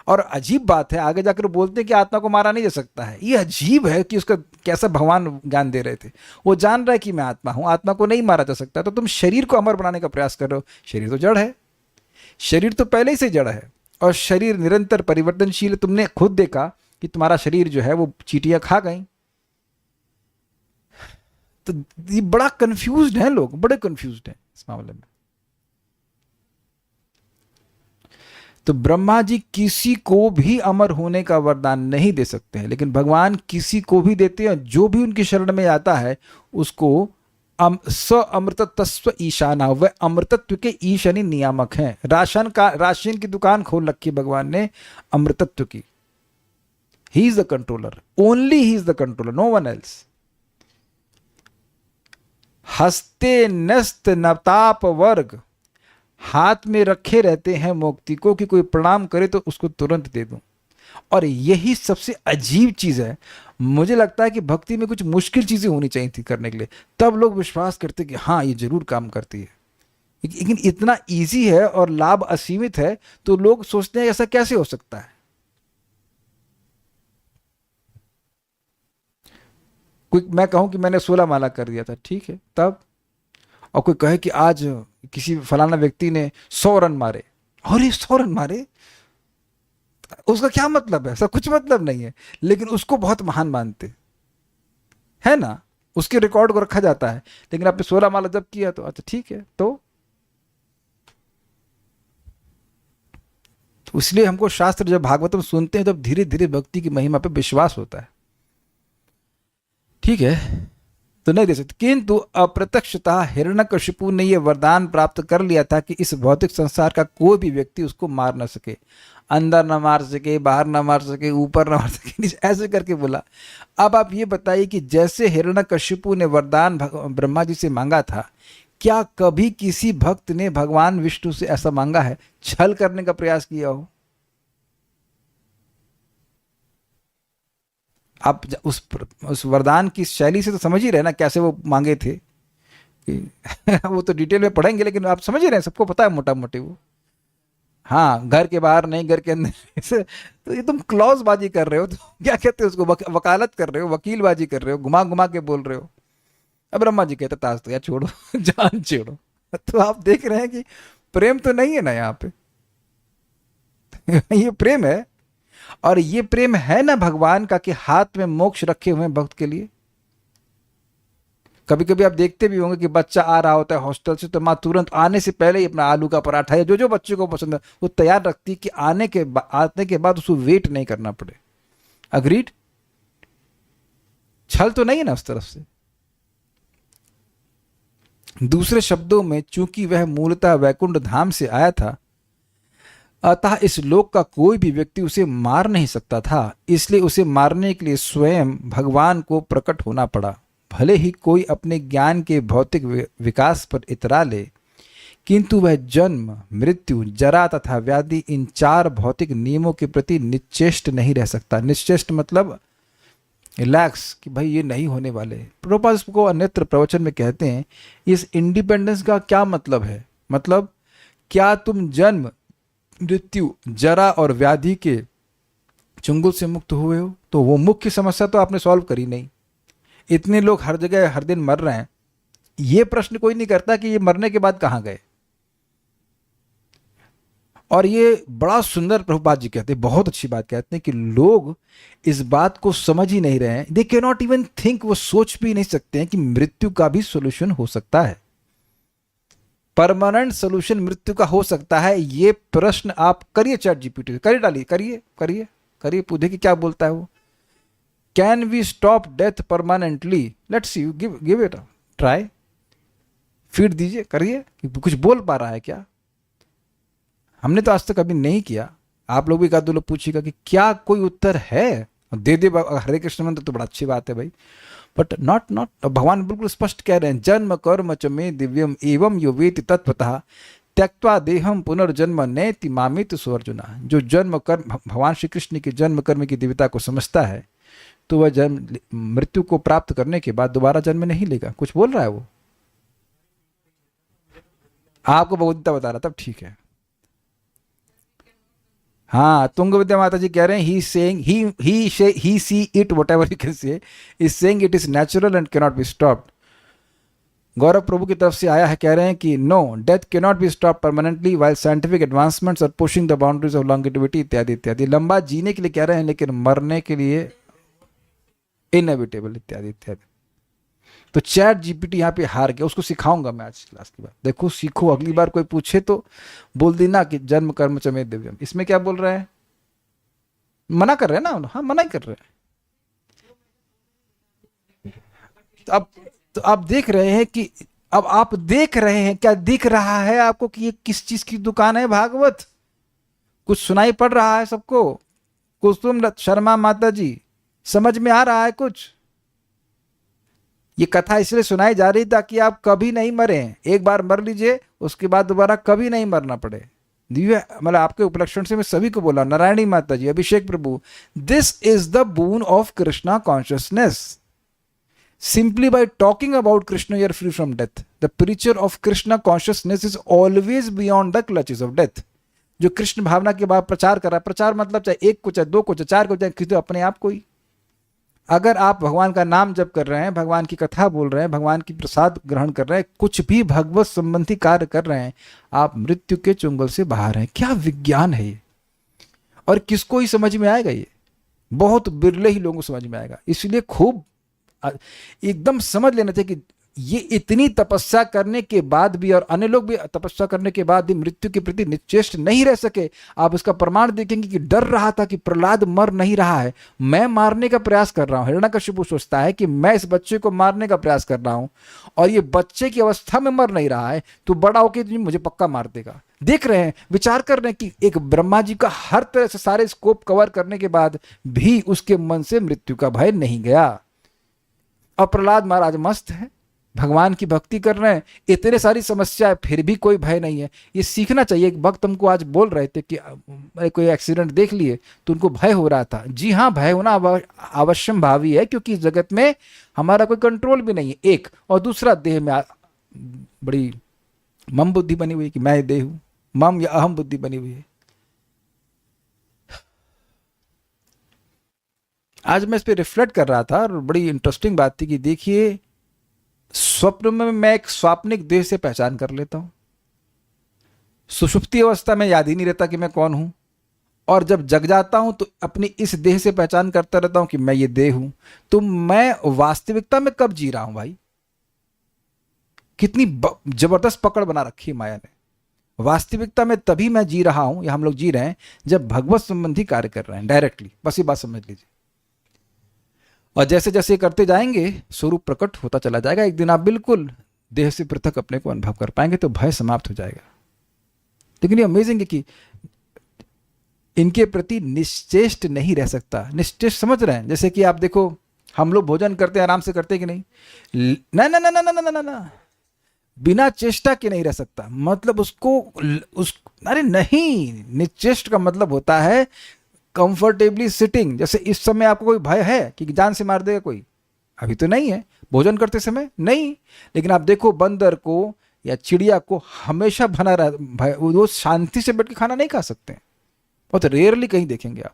और अजीब बात है, आगे जाकर बोलते हैं कि आत्मा को मारा नहीं जा सकता है। ये अजीब है कि उसका कैसा भगवान ज्ञान दे रहे थे। वो जान रहा है कि मैं आत्मा हूं, आत्मा को नहीं मारा जा सकता, तो तुम शरीर को अमर बनाने का प्रयास कर रहे हो। शरीर तो जड़ है, शरीर तो पहले ही से जड़ है, और शरीर निरंतर परिवर्तनशील। तुमने खुद देखा कि तुम्हारा शरीर जो है वो चींटियां खा गई। तो ये बड़ा कंफ्यूज्ड है, लोग बड़े कंफ्यूज्ड हैं इस मामले में। तो ब्रह्मा जी किसी को भी अमर होने का वरदान नहीं दे सकते हैं, लेकिन भगवान किसी को भी देते हैं। जो भी उनकी शरण में आता है उसको स अमृतत्व ईशाना, वह अमृतत्व के ईशानी नियामक हैं। राशन की दुकान खोल रखी है भगवान ने अमृतत्व की। He is the controller, only he is the controller, no one else. हस्ते नस्त नताप वर्ग, हाथ में रखे रहते हैं मुक्ति को कि कोई प्रणाम करे तो उसको तुरंत दे दूं। और यही सबसे अजीब चीज है। मुझे लगता है कि भक्ति में कुछ मुश्किल चीजें होनी चाहिए थी करने के लिए, तब लोग विश्वास करते कि हाँ ये जरूर काम करती है। लेकिन इतना इजी है और लाभ असीमित है तो लोग सोचते हैं ऐसा कैसे हो सकता है। कोई मैं कहूं कि मैंने 16 माला कर दिया था, ठीक है, तब और कोई कहे कि आज किसी फलाना व्यक्ति ने 100 रन मारे, और ये 100 रन मारे, उसका क्या मतलब है? सब कुछ मतलब नहीं है, लेकिन उसको बहुत महान मानते है ना, उसके रिकॉर्ड को रखा जाता है। लेकिन आपने 16 माला जब किया तो अच्छा ठीक है। तो इसलिए हमको शास्त्र जब भागवतम सुनते हैं तब धीरे धीरे भक्ति की महिमा पे विश्वास होता है, ठीक है, तो नहीं दे सकते। किंतु अप्रत्यक्षतः हिरण्यकशिपु ने यह वरदान प्राप्त कर लिया था कि इस भौतिक संसार का कोई भी व्यक्ति उसको मार न सके, अंदर न मार सके, बाहर न मार सके, ऊपर न मार सके, ऐसे करके बोला। अब आप ये बताइए कि जैसे हिरण्यकशिपु ने वरदान ब्रह्मा जी से मांगा था, क्या कभी किसी भक्त ने भगवान विष्णु से ऐसा मांगा है, छल करने का प्रयास किया हो? आप उस वरदान की शैली से तो समझ ही रहे ना कैसे वो मांगे थे वो तो डिटेल में पढ़ेंगे, लेकिन आप समझ ही रहे हैं, सबको पता है मोटा मोटी वो। हाँ, घर के बाहर नहीं, घर के अंदर तो ये तुम क्लॉज बाजी कर रहे हो, तो क्या कहते हैं उसको, वकालत कर रहे हो, वकील बाजी कर रहे हो, घुमा घुमा के बोल रहे हो। अब ब्रह्मा जी कहते ताज तो यार छोड़ो जान छोड़ो। तो आप देख रहे हैं कि प्रेम तो नहीं है ना यहाँ पे ये प्रेम है, और ये प्रेम है ना भगवान का कि हाथ में मोक्ष रखे हुए हैं भक्त के लिए। कभी कभी आप देखते भी होंगे कि बच्चा आ रहा होता है हॉस्टल से, तो माँ तुरंत आने से पहले ही अपना आलू का पराठा या जो जो बच्चे को पसंद है वो तैयार रखती कि आने के बाद उसको वेट नहीं करना पड़े। अग्रीड? छल तो नहीं है ना उस तरफ से। दूसरे शब्दों में, चूंकि वह मूलतः वैकुंठ धाम से आया था, अतः इस लोक का कोई भी व्यक्ति उसे मार नहीं सकता था, इसलिए उसे मारने के लिए स्वयं भगवान को प्रकट होना पड़ा। भले ही कोई अपने ज्ञान के भौतिक विकास पर इतरा ले, किंतु वह जन्म, मृत्यु, जरा तथा व्याधि इन 4 भौतिक नियमों के प्रति निश्चेष्ट नहीं रह सकता। निश्चेष्ट मतलब रिलैक्स कि भाई ये नहीं होने वाले। प्रभुपाद इसको अन्यत्र प्रवचन में कहते हैं, इस इंडिपेंडेंस का क्या मतलब है? मतलब क्या तुम जन्म, मृत्यु, जरा और व्याधि के चुंगल से मुक्त हुए हो? तो वो मुख्य समस्या तो आपने सॉल्व करी नहीं। इतने लोग हर जगह हर दिन मर रहे हैं, ये प्रश्न कोई नहीं करता कि ये मरने के बाद कहां गए। और ये बड़ा सुंदर प्रभुपाद जी कहते हैं, बहुत अच्छी बात कहते हैं कि लोग इस बात को समझ ही नहीं रहे हैं। They can not even think, वो सोच भी नहीं सकते हैं कि मृत्यु का भी सोल्यूशन हो सकता है, परमानेंट सोल्यूशन मृत्यु का हो सकता है। ये प्रश्न आप करिए, चैट जीपीटी करिए, डालिए, करिए करिए करिए, पूछे कि क्या बोलता है वो। Can we stop death permanently? Let's see, give it try, feed दीजिए, करिए कुछ बोल पा रहा है क्या? हमने तो आज तक कभी नहीं किया। आप लोग भी एक आध लोग पूछिएगा कि क्या कोई उत्तर है, दे दे हरे कृष्ण मंत्र तो बड़ा अच्छी बात है भाई, बट नॉट भगवान बिल्कुल स्पष्ट कह रहे हैं, जन्म कर्म च मे दिव्यम एवं यो वेति तत्वतः त्यक्त्वा देहम पुनर्जन्म नेति मामित सुअर्जुना। जो जन्म कर्म, भगवान श्री कृष्ण के जन्म कर्म की दिव्यता को समझता है तो वह जन्म, मृत्यु को प्राप्त करने के बाद दोबारा जन्म नहीं लेगा। कुछ बोल रहा है वो, आपको भगवद्गीता बता रहा, तब ठीक है। हाँ, तुंग विद्या माता जी कह रहे हैं, he saying he see it whatever you can say, is saying it is natural and can not be stopped. Gaurav Prabhu की तरफ से आया है, कह रहे हैं कि no, death can not be stop permanently while scientific advancements are pushing the boundaries of longevity इत्यादि इत्यादि। लंबा जीने के लिए कह रहे हैं, लेकिन मरने के लिए इनएविटेबल इत्यादि इत्यादि। तो चैट जीपीटी यहाँ पे हार गया, उसको सिखाऊंगा मैं आज क्लास के बाद। देखो सीखो, अगली बार कोई पूछे तो बोल देना कि जन्म कर्म चमे दिव्यम। इसमें क्या बोल रहे हैं, मना कर रहे हैं ना, हाँ मना ही कर रहे हैं। तो अब देख रहे हैं कि, अब आप देख रहे हैं, क्या दिख रहा है आपको कि ये किस चीज की दुकान है भागवत? कुछ सुनाई पड़ रहा है सबको? कुसुम शर्मा माता जी, समझ में आ रहा है कुछ? ये कथा इसलिए सुनाई जा रही ताकि आप कभी नहीं मरे, एक बार मर लीजिए उसके बाद दोबारा कभी नहीं मरना पड़े। दिव्य मतलब आपके उपलक्षण से मैं सभी को बोला, Narayani Mata ji, Abhishek Prabhu, this is the boon of Krishna consciousness. Simply by talking about Krishna, you are free from death. The preacher of Krishna consciousness is always beyond the clutches of death. जो कृष्ण भावना के बाद प्रचार कर रहा है, प्रचार मतलब चाहे एक को, चाहे दो को, चाहे चार को, चाहे किसी अपने आप को ही, अगर आप भगवान का नाम जप कर रहे हैं, भगवान की कथा बोल रहे हैं, भगवान की प्रसाद ग्रहण कर रहे हैं, कुछ भी भगवत संबंधी कार्य कर रहे हैं, आप मृत्यु के चुंगल से बाहर हैं। क्या विज्ञान है ये! और किसको ही समझ में आएगा ये? बहुत बिरले ही लोगों को समझ में आएगा। इसलिए खूब एकदम समझ लेना चाहिए कि ये इतनी तपस्या करने के बाद भी, और अन्य लोग भी तपस्या करने के बाद भी मृत्यु के प्रति निश्चेष्ट नहीं रह सके। आप इसका प्रमाण देखेंगे कि डर रहा था कि प्रहलाद मर नहीं रहा है, मैं मारने का प्रयास कर रहा हूं। हिरण्यकशिपु सोचता है कि मैं इस बच्चे को मारने का प्रयास कर रहा हूं और ये बच्चे की अवस्था में मर नहीं रहा है, तो बड़ा होकर मुझे पक्का मार देगा। देख रहे हैं, विचार कर रहे हैं कि एक ब्रह्मा जी का हर तरह से सारे स्कोप कवर करने के बाद भी उसके मन से मृत्यु का भय नहीं गया। और प्रहलाद महाराज मस्त है, भगवान की भक्ति कर रहे हैं, इतने सारी समस्या फिर भी कोई भय नहीं है। ये सीखना चाहिए। एक भक्त हमको आज बोल रहे थे कि कोई एक्सीडेंट देख लिए तो उनको भय हो रहा था। जी हाँ, भय होना अवश्यम भावी है, क्योंकि इस जगत में हमारा कोई कंट्रोल भी नहीं है, एक। और दूसरा, देह में बड़ी मम बुद्धि बनी हुई है कि मैं देह हूं, मम या अहम बुद्धि बनी हुई है। आज मैं इस पर रिफ्लेक्ट कर रहा था और बड़ी इंटरेस्टिंग बात थी कि देखिए, स्वप्न में मैं एक स्वाप्निक देह से पहचान कर लेता हूं, सुषुप्ति अवस्था में याद ही नहीं रहता कि मैं कौन हूं, और जब जग जाता हूं तो अपनी इस देह से पहचान करता रहता हूं कि मैं ये देह हूं। तो मैं वास्तविकता में कब जी रहा हूं भाई? कितनी जबरदस्त पकड़ बना रखी है माया ने। वास्तविकता में तभी मैं जी रहा हूं, या हम लोग जी रहे हैं, जब भगवत संबंधी कार्य कर रहे हैं डायरेक्टली। बस ये बात समझ लीजिए। और जैसे जैसे करते जाएंगे स्वरूप प्रकट होता चला जाएगा। एक दिन आप बिल्कुल देह से पृथक अपने को अनुभव कर पाएंगे, तो भय समाप्त हो जाएगा। लेकिन ये अमेजिंग है कि इनके प्रति निश्चेष्ट नहीं रह सकता। निश्चेष्ट समझ रहे हैं? जैसे कि आप देखो, हम लोग भोजन करते हैं, आराम से करते हैं कि नहीं? ना ना ना ना ना ना ना ना, बिना चेष्टा के नहीं रह सकता। मतलब उसको अरे नहीं, निश्चेष्ट का मतलब होता है कंफर्टेबली सिटिंग। जैसे इस समय आपको कोई भय है कि जान से मार देगा कोई? अभी तो नहीं है। भोजन करते समय नहीं। लेकिन आप देखो, बंदर को या चिड़िया को हमेशा बना रहा भय, वो शांति से बैठ के खाना नहीं खा सकते, बहुत रेयरली कहीं देखेंगे आप।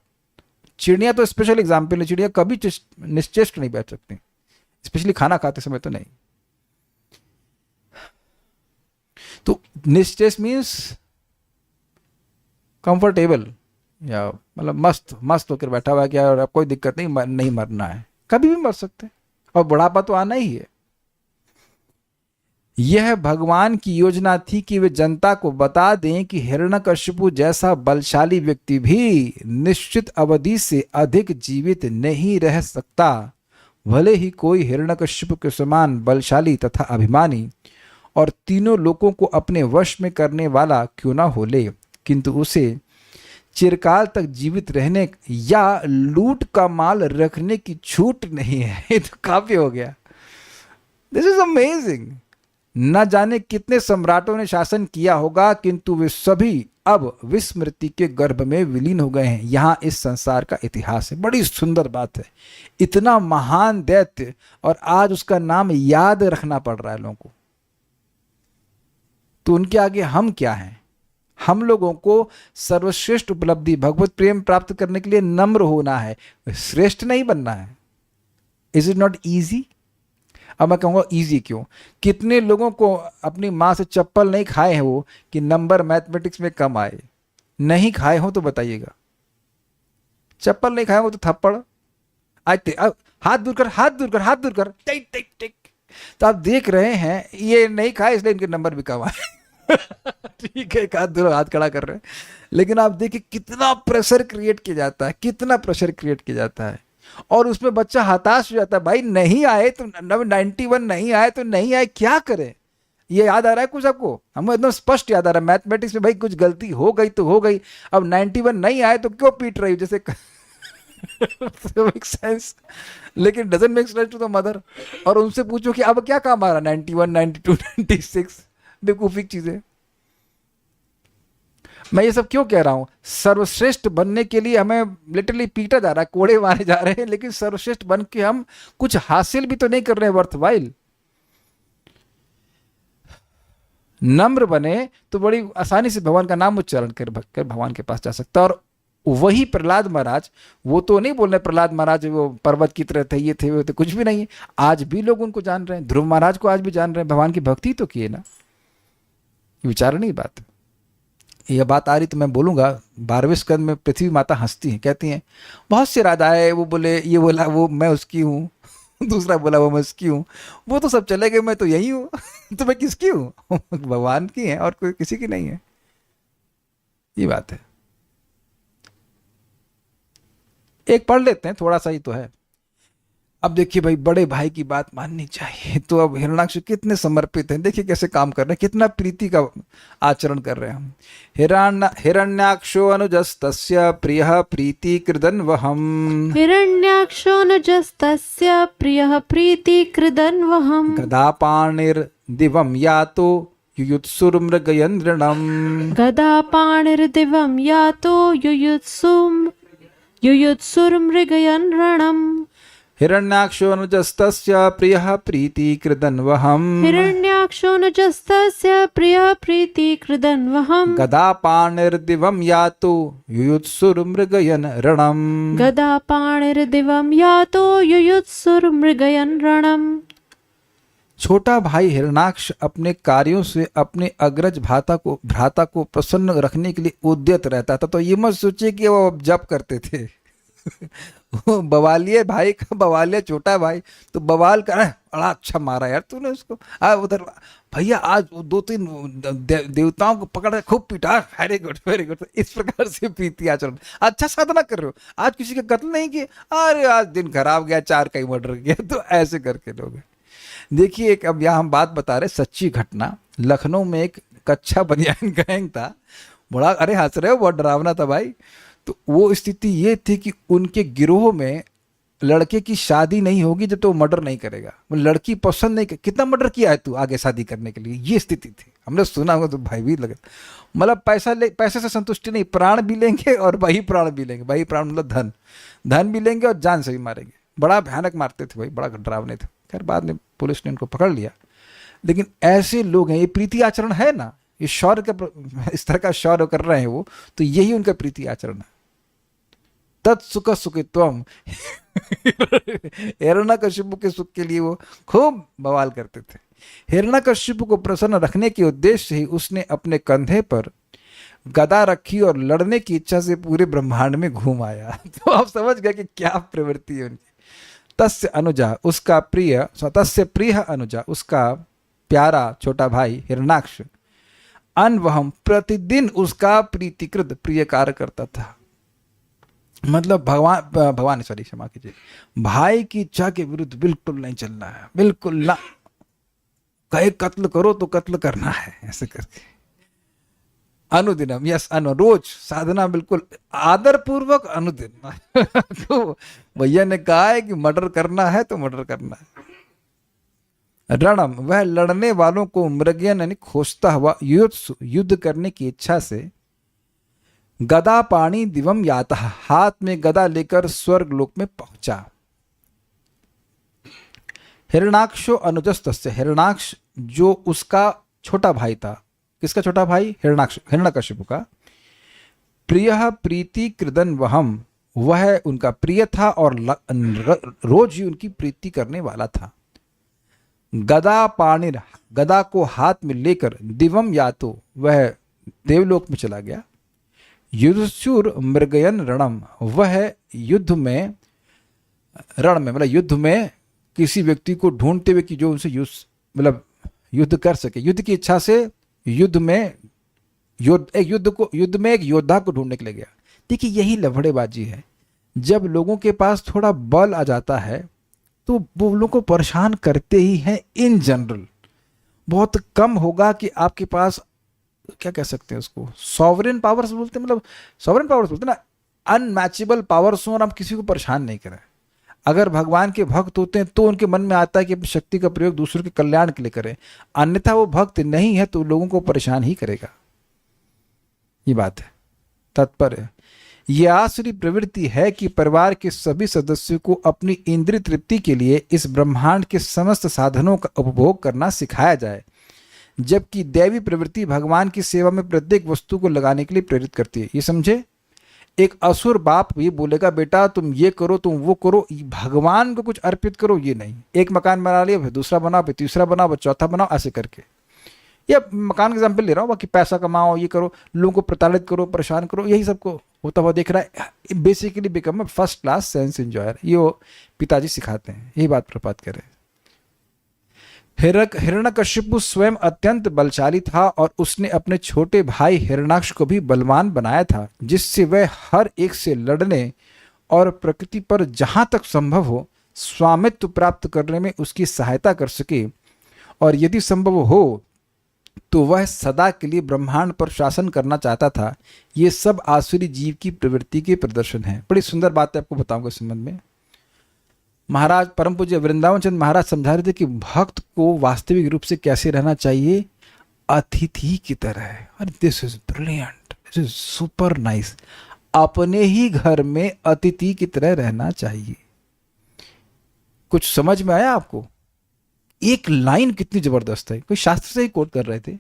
चिड़िया तो स्पेशल एग्जाम्पल है, चिड़िया कभी निश्चेष्ट नहीं बैठ सकती, स्पेशली खाना खाते समय तो नहीं। तो निश्चेष्ट मीन्स कंफर्टेबल, या मतलब मस्त होकर बैठा हुआ है कि यार कोई दिक्कत नहीं, नहीं मरना है, कभी भी मर सकते हैं, और बुढ़ापा तो आना ही है। यह भगवान की योजना थी कि वे जनता को बता दें कि हिरण्यकशिपु जैसा बलशाली व्यक्ति भी निश्चित अवधि से अधिक जीवित नहीं रह सकता। भले ही कोई हिरण्यकशिपु के समान बलशाली तथा अभिमानी और तीनों लोगों को अपने वश में करने वाला क्यों ना हो ले, किंतु उसे चिरकाल तक जीवित रहने या लूट का माल रखने की छूट नहीं है। ये तो काफी हो गया। This is amazing. न जाने कितने सम्राटों ने शासन किया होगा, किंतु वे सभी अब विस्मृति के गर्भ में विलीन हो गए हैं। यहां इस संसार का इतिहास है। बड़ी सुंदर बात है। इतना महान दैत्य, और आज उसका नाम याद रखना पड़ रहा है लोगों को। तो उनके आगे हम क्या हैं? हम लोगों को सर्वश्रेष्ठ उपलब्धि भगवत प्रेम प्राप्त करने के लिए नम्र होना है, श्रेष्ठ नहीं बनना है। Is it not easy? अब मैं कहूँगा ईजी क्यों? कितने लोगों को अपनी माँ से चप्पल नहीं खाए हैं वो कि नंबर मैथमेटिक्स में कम आए? नहीं खाए हो तो बताइएगा। चप्पल नहीं खाए हो तो थप्पड़। आज हाथ दूर कर, हाथ दूर कर, हाथ दूर कर, टिक टिक टिक। तो आप देख रहे हैं ये नहीं खाए इसलिए इनके नंबर भी कम आए। ठीक है, एक हाथ दो हाथ खड़ा कर रहे हैं, लेकिन आप देखिए कितना प्रेशर क्रिएट किया जाता है, कितना प्रेशर क्रिएट किया जाता है, और उसमें बच्चा हताश हो जाता है। भाई नहीं आए तो 91 नहीं आए तो नहीं आए, क्या करें? ये याद आ रहा है कुछ आपको? हमें एकदम स्पष्ट याद आ रहा है मैथमेटिक्स में, भाई कुछ गलती हो गई तो हो गई, अब 91 नहीं आए तो क्यों पीट रही हो जैसे मेक सेंस, लेकिन doesn't make sense to the mother. और उनसे पूछो कि अब क्या काम आ रहा, 91 92 96, बेवकूफी की चीजें। मैं ये सब क्यों कह रहा हूं? सर्वश्रेष्ठ बनने के लिए हमें लिटरली पीटा जा रहा है, कोड़े मारे जा रहे हैं, लेकिन सर्वश्रेष्ठ बन के हम कुछ हासिल भी तो नहीं कर रहे हैं वर्थवाइल। नम्र बने तो बड़ी आसानी से भगवान का नाम उच्चारण कर भगवान के पास जा सकता है। और वही प्रहलाद महाराज, वो तो नहीं बोल रहे प्रहलाद महाराज वो पर्वत की तरह थे, ये थे वो थे, कुछ भी नहीं है। आज भी लोग उनको जान रहे हैं, ध्रुव महाराज को आज भी जान रहे हैं, भगवान की भक्ति तो किए ना। विचारणीय बात, यह बात आ रही तो मैं बोलूंगा। 12वें स्कंद में पृथ्वी माता हंसती हैं, कहती हैं बहुत से राधाएं, वो बोले ये बोला वो मैं उसकी हूँ, दूसरा बोला वो मैं उसकी हूँ, वो तो सब चले गए, मैं तो यही हूँ। तो मैं किसकी हूँ? भगवान की है और कोई किसी की नहीं है। ये बात है। एक पढ़ लेते हैं, थोड़ा सा ही तो है। अब देखिए भाई, बड़े भाई की बात माननी चाहिए। तो अब हिरण्याक्ष कितने समर्पित हैं, देखिए कैसे काम कर रहे हैं, कितना प्रीति का आचरण कर रहे हैं हम। हिरण्याक्षो अनुजस्तस्य प्रियः प्रीति कृदन्वहम्, हिरण्याक्षोऽनुजस्तस्य प्रियः प्रीतिकृदन्वहम्, गदापाणिर्दिवं यातो युयुत्सुर्मृगयन्द्रणम्, गदापाणिर्दिवं यातो युयुत्सुर्मृगयन् रणम्। हिरण्याक्षो अनुजस्तस्य प्रियः प्रीति कृदन्वहम्, हिरण्याक्षोऽनुजस्तस्य प्रियः प्रीतिकृदन्वहम्, गदापाणिर्दिवं यातो युयुत्सुर्मृगयन् रणम्, गदापाणिर्दिवं यातो युयुत्सुर्मृगयन् रणम्। छोटा भाई हिरण्याक्ष अपने कार्यों से अपने अग्रज भ्राता को प्रसन्न रखने के लिए उद्यत रहता था। तो ये मत सोचिए कि वो जप करते थे। वो बवालिया भाई का, बवालिया छोटा भाई तो बवाल कर, बड़ा अच्छा मारा यार तूने उसको, उधर भैया आज 2-3 देवताओं को पकड़ के खूब पीटा, वेरी गुड वेरी गुड। इस प्रकार से प्रीति आचरण, अच्छा साधना कर रहे हो, आज किसी का कत्ल नहीं किया, अरे आज दिन खराब गया, 4 का ही मर्डर किया, तो ऐसे करके लोग। देखिए एक, अब यहाँ हम बात बता रहे सच्ची घटना। लखनऊ में एक कच्चा बनियान गैंग था, बड़ा, अरे हंस रहे हो, बहुत डरावना था भाई। तो वो स्थिति ये थी कि उनके गिरोह में लड़के की शादी नहीं होगी जब तो वो मर्डर नहीं करेगा, वो लड़की पसंद नहीं कर, कितना मर्डर किया है तू आगे शादी करने के लिए, ये स्थिति थी। हमने सुना होगा तो भाई भी लगे, मतलब पैसे से संतुष्टि नहीं, प्राण भी लेंगे और वही प्राण भी लेंगे। वही प्राण मतलब धन भी लेंगे और जान से भी मारेंगे। बड़ा भयानक मारते थे भाई, बड़ा डरावने थे। खैर बाद में पुलिस ने उनको पकड़ लिया। लेकिन ऐसे लोग हैं, ये प्रीति आचरण है ना, ये शौर्य का, इस तरह का शौर्य कर रहे हैं वो, तो यही उनका प्रीति आचरण है। तत्सुख सुखित्वम। हिरण्यकशिपु के सुख के लिए वो खूब बवाल करते थे। हिरण्यकशिपु को प्रसन्न रखने के उद्देश्य से ही उसने अपने कंधे पर गदा रखी और लड़ने की इच्छा से पूरे ब्रह्मांड में घूम आया। तो आप समझ गए कि क्या प्रवृत्ति है उनकी। तस्य अनुजा, उसका प्रिय, तस्य प्रिय अनुजा, उसका प्यारा छोटा भाई हिरण्याक्ष, अनवहम, प्रतिदिन उसका प्रीतिकृत प्रिय कार्य करता था। मतलब भगवान सॉरी क्षमा कीजिए, भाई की इच्छा के विरुद्ध बिल्कुल नहीं चलना है, बिल्कुल ना, कहे कत्ल करो तो कत्ल करना है, ऐसे करके अनुदिनम, यस रोज साधना, बिल्कुल आदर पूर्वक अनुदिन। तो भैया ने कहा है कि मर्डर करना है तो मर्डर करना है। रणम, वह लड़ने वालों को मृगयन यानी खोजता हुआ युद्ध करने की इच्छा से गदा पाणी दिवम याता, हाथ में गदा लेकर स्वर्ग लोक में पहुंचा। हिरण्याक्षो अनुजस्तस्य, हिरण्याक्ष जो उसका छोटा भाई था, किसका छोटा भाई? हिरण्यकशिपु का। प्रियः प्रीति कृदन वहम, वह उनका प्रिय था और रोज ही उनकी प्रीति करने वाला था। गदा पाणिर, गदा को हाथ में लेकर दिवम यातो, वह देवलोक में चला गया। युद्धशूर मृगयन रणम, वह युद्ध में, रण में मतलब युद्ध में किसी व्यक्ति को ढूंढते हुए कि जो उनसे मतलब युद्ध कर सके, युद्ध की इच्छा से युद्ध में एक योद्धा को ढूंढने के लिए गया। देखिए यही लफड़ेबाजी है। जब लोगों के पास थोड़ा बल आ जाता है तो वो लोगों को परेशान करते ही हैं इन जनरल। बहुत कम होगा कि आपके पास, क्या कह सकते हैं उसको, सॉवरेन पावर्स बोलते हैं, मतलब सॉवरेन पावर्स बोलते हैं ना, अनमैचेबल पावर्स हो और हम किसी को परेशान नहीं करें। अगर भगवान के भक्त होते हैं तो उनके मन में आता है कि अपनी शक्ति का प्रयोग दूसरों के कल्याण के लिए करें, अन्यथा वो भक्त नहीं है तो लोगों को परेशान ही करेगा। ये बात है, तात्पर्य यह आसुरी प्रवृत्ति है कि परिवार के सभी सदस्यों को अपनी इंद्रिय तृप्ति के लिए इस ब्रह्मांड के समस्त साधनों का उपभोग करना सिखाया जाए, जबकि दैवी प्रवृत्ति भगवान की सेवा में प्रत्येक वस्तु को लगाने के लिए प्रेरित करती है। ये समझे, एक असुर बाप ये बोलेगा बेटा तुम ये करो तुम वो करो, भगवान को कुछ अर्पित करो, ये नहीं। एक मकान बना लिया, फिर दूसरा बनाओ, फिर तीसरा बनाओ, फिर चौथा बनाओ, ऐसे करके। या मकान का एग्जाम्पल ले रहा हूँ, बाकी पैसा कमाओ, ये करो, लोगों को प्रताड़ित करो, परेशान करो, यही सबको होता हुआ देख रहा है। Basically become a first class sense enjoyer, ये वो पिताजी सिखाते हैं, यही बात प्रपात कर रहे हैं। हिरण्यकशिपु स्वयं अत्यंत बलशाली था और उसने अपने छोटे भाई हिरण्याक्ष को भी बलवान बनाया था, जिससे वह हर एक से लड़ने और प्रकृति पर जहां तक संभव हो स्वामित्व प्राप्त करने में उसकी सहायता कर सके, और यदि संभव हो तो वह सदा के लिए ब्रह्मांड पर शासन करना चाहता था। ये सब आसुरी जीव की प्रवृत्ति के प्रदर्शन है। बड़ी सुंदर बात है, आपको बताऊंगा इस संबंध में। महाराज परम पूज्य वृंदावन चंद महाराज समझा रहे थे कि भक्त को वास्तविक रूप से कैसे रहना चाहिए, अतिथि की तरह। और this is brilliant, this is super nice. अपने ही घर में अतिथि की तरह रहना चाहिए। कुछ समझ में आया आपको? एक लाइन कितनी जबरदस्त है, कोई शास्त्र से ही कोट कर रहे थे।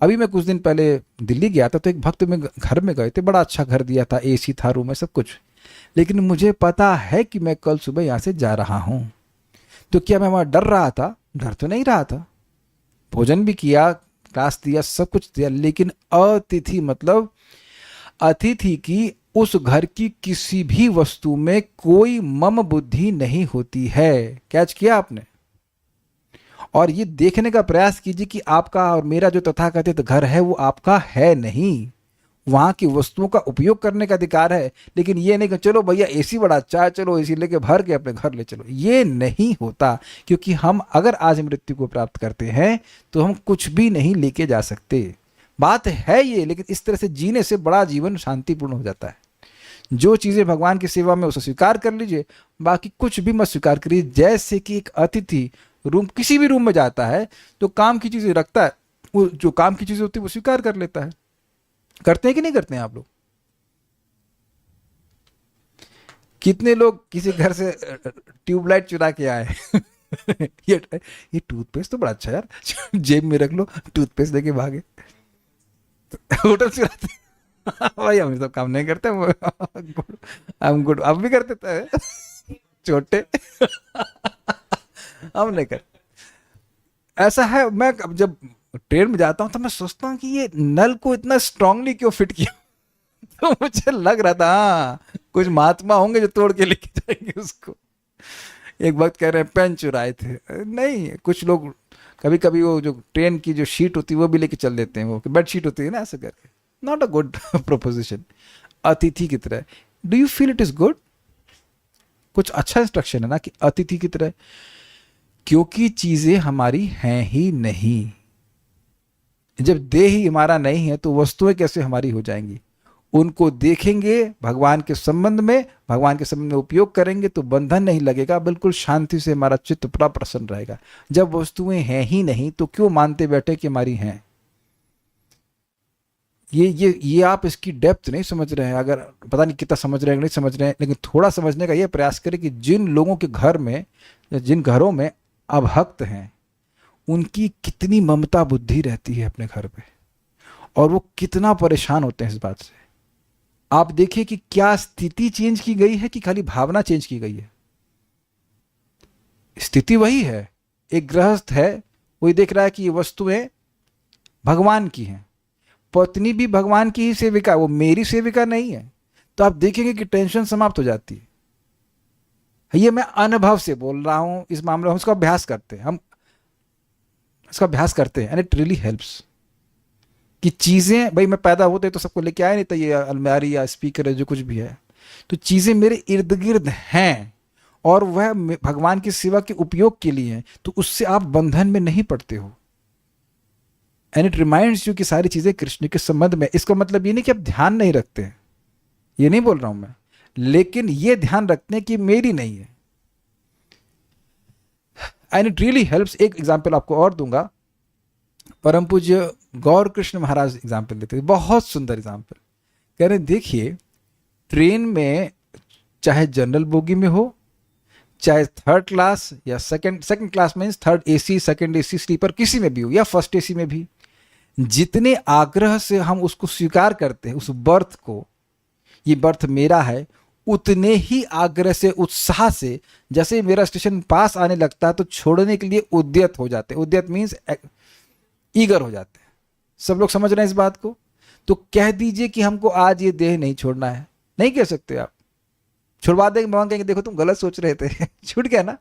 अभी मैं कुछ दिन पहले दिल्ली गया था तो एक भक्त में घर में गए थे, बड़ा अच्छा घर दिया था, एसी था रूम में, सब कुछ। लेकिन मुझे पता है कि मैं कल सुबह यहां से जा रहा हूं, तो क्या मैं वहां डर रहा था? डर तो नहीं रहा था। भोजन भी किया, क्लास दिया, सब कुछ दिया, लेकिन अतिथि मतलब अतिथि की उस घर की किसी भी वस्तु में कोई मम बुद्धि नहीं होती है। कैच किया आपने? और ये देखने का प्रयास कीजिए कि आपका और मेरा जो तथाकथित घर है वो आपका है नहीं। वहां की वस्तुओं का उपयोग करने का अधिकार है, लेकिन ये नहीं कि चलो भैया एसी बड़ा अच्छा है, चलो एसी लेके भर के अपने घर ले चलो। ये नहीं होता, क्योंकि हम अगर आज मृत्यु को प्राप्त करते हैं तो हम कुछ भी नहीं लेके जा सकते। बात है ये, लेकिन इस तरह से जीने से बड़ा जीवन शांतिपूर्ण हो जाता है। जो चीजें भगवान की सेवा में उसे स्वीकार कर लीजिए, बाकी कुछ भी मत स्वीकार करिए। जैसे कि एक अतिथि रूम, किसी भी रूम में जाता है तो काम की चीजें रखता है, वो जो काम की चीजें होती है वो स्वीकार कर लेता है। करते हैं कि नहीं करते हैं आप लोग? कितने लोग किसी घर से ट्यूबलाइट चुरा के आए ये टूथपेस्ट तो बड़ा अच्छा यार, जेब में रख लो, टूथपेस्ट देके भागे। होटल चुराते भाई हम सब काम नहीं करते, हम गुड, अब भी करते थे छोटे हम नहीं करते। ऐसा है, मैं जब ट्रेन में जाता हूं तो मैं सोचता हूं कि ये नल को इतना स्ट्रांगली क्यों फिट किया तो मुझे लग रहा था हाँ कुछ महात्मा होंगे जो तोड़ के लेके जाएंगे उसको। एक वक्त कह रहे हैं पेन चुराए थे, नहीं, कुछ लोग कभी कभी वो जो ट्रेन की जो शीट होती है वो भी लेके चल देते हैं, वो बेड शीट होती है ना, ऐसे करके। Not a good proposition. अतिथि की तरह, do you feel it is good? कुछ अच्छा इंस्ट्रक्शन है ना कि अतिथि की तरह, क्योंकि चीजें हमारी हैं ही नहीं। जब देह ही हमारा नहीं है तो वस्तुएं कैसे हमारी हो जाएंगी? उनको देखेंगे भगवान के संबंध में, भगवान के संबंध में उपयोग करेंगे तो बंधन नहीं लगेगा, बिल्कुल शांति से हमारा चित्त पूरा प्रसन्न रहेगा। जब वस्तुएं हैं ही नहीं तो क्यों मानते बैठे कि हमारी हैं? ये आप इसकी डेप्थ नहीं समझ रहे हैं। अगर पता नहीं कितना समझ रहे हैं नहीं समझ रहे हैं, लेकिन थोड़ा समझने का ये प्रयास करें कि जिन लोगों के घर में या जिन घरों में अभक्त हैं उनकी कितनी ममता बुद्धि रहती है अपने घर पे, और वो कितना परेशान होते हैं इस बात से। आप देखिए कि क्या स्थिति चेंज की गई है कि खाली भावना चेंज की गई है? स्थिति वही है। एक गृहस्थ है, वही देख रहा है कि ये वस्तुएं भगवान की हैं, पत्नी भी भगवान की ही सेविका, वो मेरी सेविका नहीं है, तो आप देखेंगे कि टेंशन समाप्त हो जाती है। ये मैं अनुभव से बोल रहा हूं, इस मामले में हम इसका अभ्यास करते हैं, हम इसका अभ्यास करते हैं, एंड इट रियली हेल्प्स। कि चीजें, भाई मैं पैदा होते तो सबको लेके आया नहीं था, ये अलमारी या स्पीकर है जो कुछ भी है, तो चीजें मेरे इर्द गिर्द हैं और वह भगवान की सेवा के उपयोग के लिए है, तो उससे आप बंधन में नहीं पड़ते हो। एंड इट रिमाइंड्स यू कि सारी चीजें कृष्ण के संबंध में। इसका मतलब ये नहीं कि आप ध्यान नहीं रखते हैं, ये नहीं बोल रहा हूं मैं, लेकिन ये ध्यान रखते हैं कि मेरी नहीं है। And it really helps. एक एग्जाम्पल आपको और दूंगा, परम पूज्य गौर कृष्ण महाराज एग्जाम्पल देते हैं, बहुत सुंदर एग्जाम्पल। कह रहे देखिए, ट्रेन में चाहे जनरल बोगी में हो, चाहे थर्ड क्लास या second class means third AC, second AC, sleeper, किसी में भी हो, या फर्स्ट एसी में भी, जितने आग्रह से हम उसको स्वीकार करते हैं, उस बर्थ को, ये बर्थ मेरा है, उतने ही आग्रह से, उत्साह से, जैसे ही मेरा स्टेशन पास आने लगता है तो छोड़ने के लिए उद्यत हो जाते हैं। उद्यत मीन्स ईगर हो जाते हैं। सब लोग समझ रहे हैं इस बात को? तो कह दीजिए कि हमको आज ये देह नहीं छोड़ना है, नहीं कह सकते आप, छुड़वा देंगे, भगवान कहेंगे देखो तुम गलत सोच रहे थे छूट गया ना।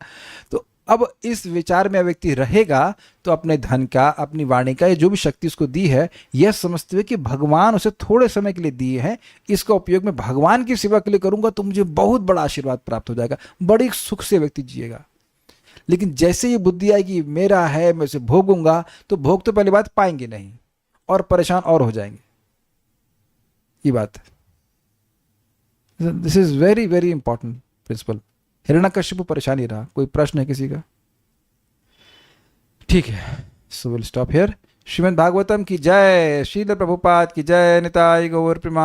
तो अब इस विचार में व्यक्ति रहेगा तो अपने धन का, अपनी वाणी का, जो भी शक्ति उसको दी है, यह समझते हुए कि भगवान उसे थोड़े समय के लिए दिए हैं, इसका उपयोग मैं भगवान की सेवा के लिए करूंगा तो मुझे बहुत बड़ा आशीर्वाद प्राप्त हो जाएगा, बड़ी सुख से व्यक्ति जिएगा। लेकिन जैसे ये बुद्धि आएगी मेरा है, मैं उसे भोगूंगा, तो भोग तो पहली बात पाएंगे नहीं और परेशान और हो जाएंगे। ये बात है। This is very very important principle. Hiranyakashyap परेशान ही रहा। कोई प्रश्न है किसी का? ठीक है, so will stop here. Shrimad Bhagavatam की जय, श्रील प्रभुपाद की जय, निताई गौर प्रेमा।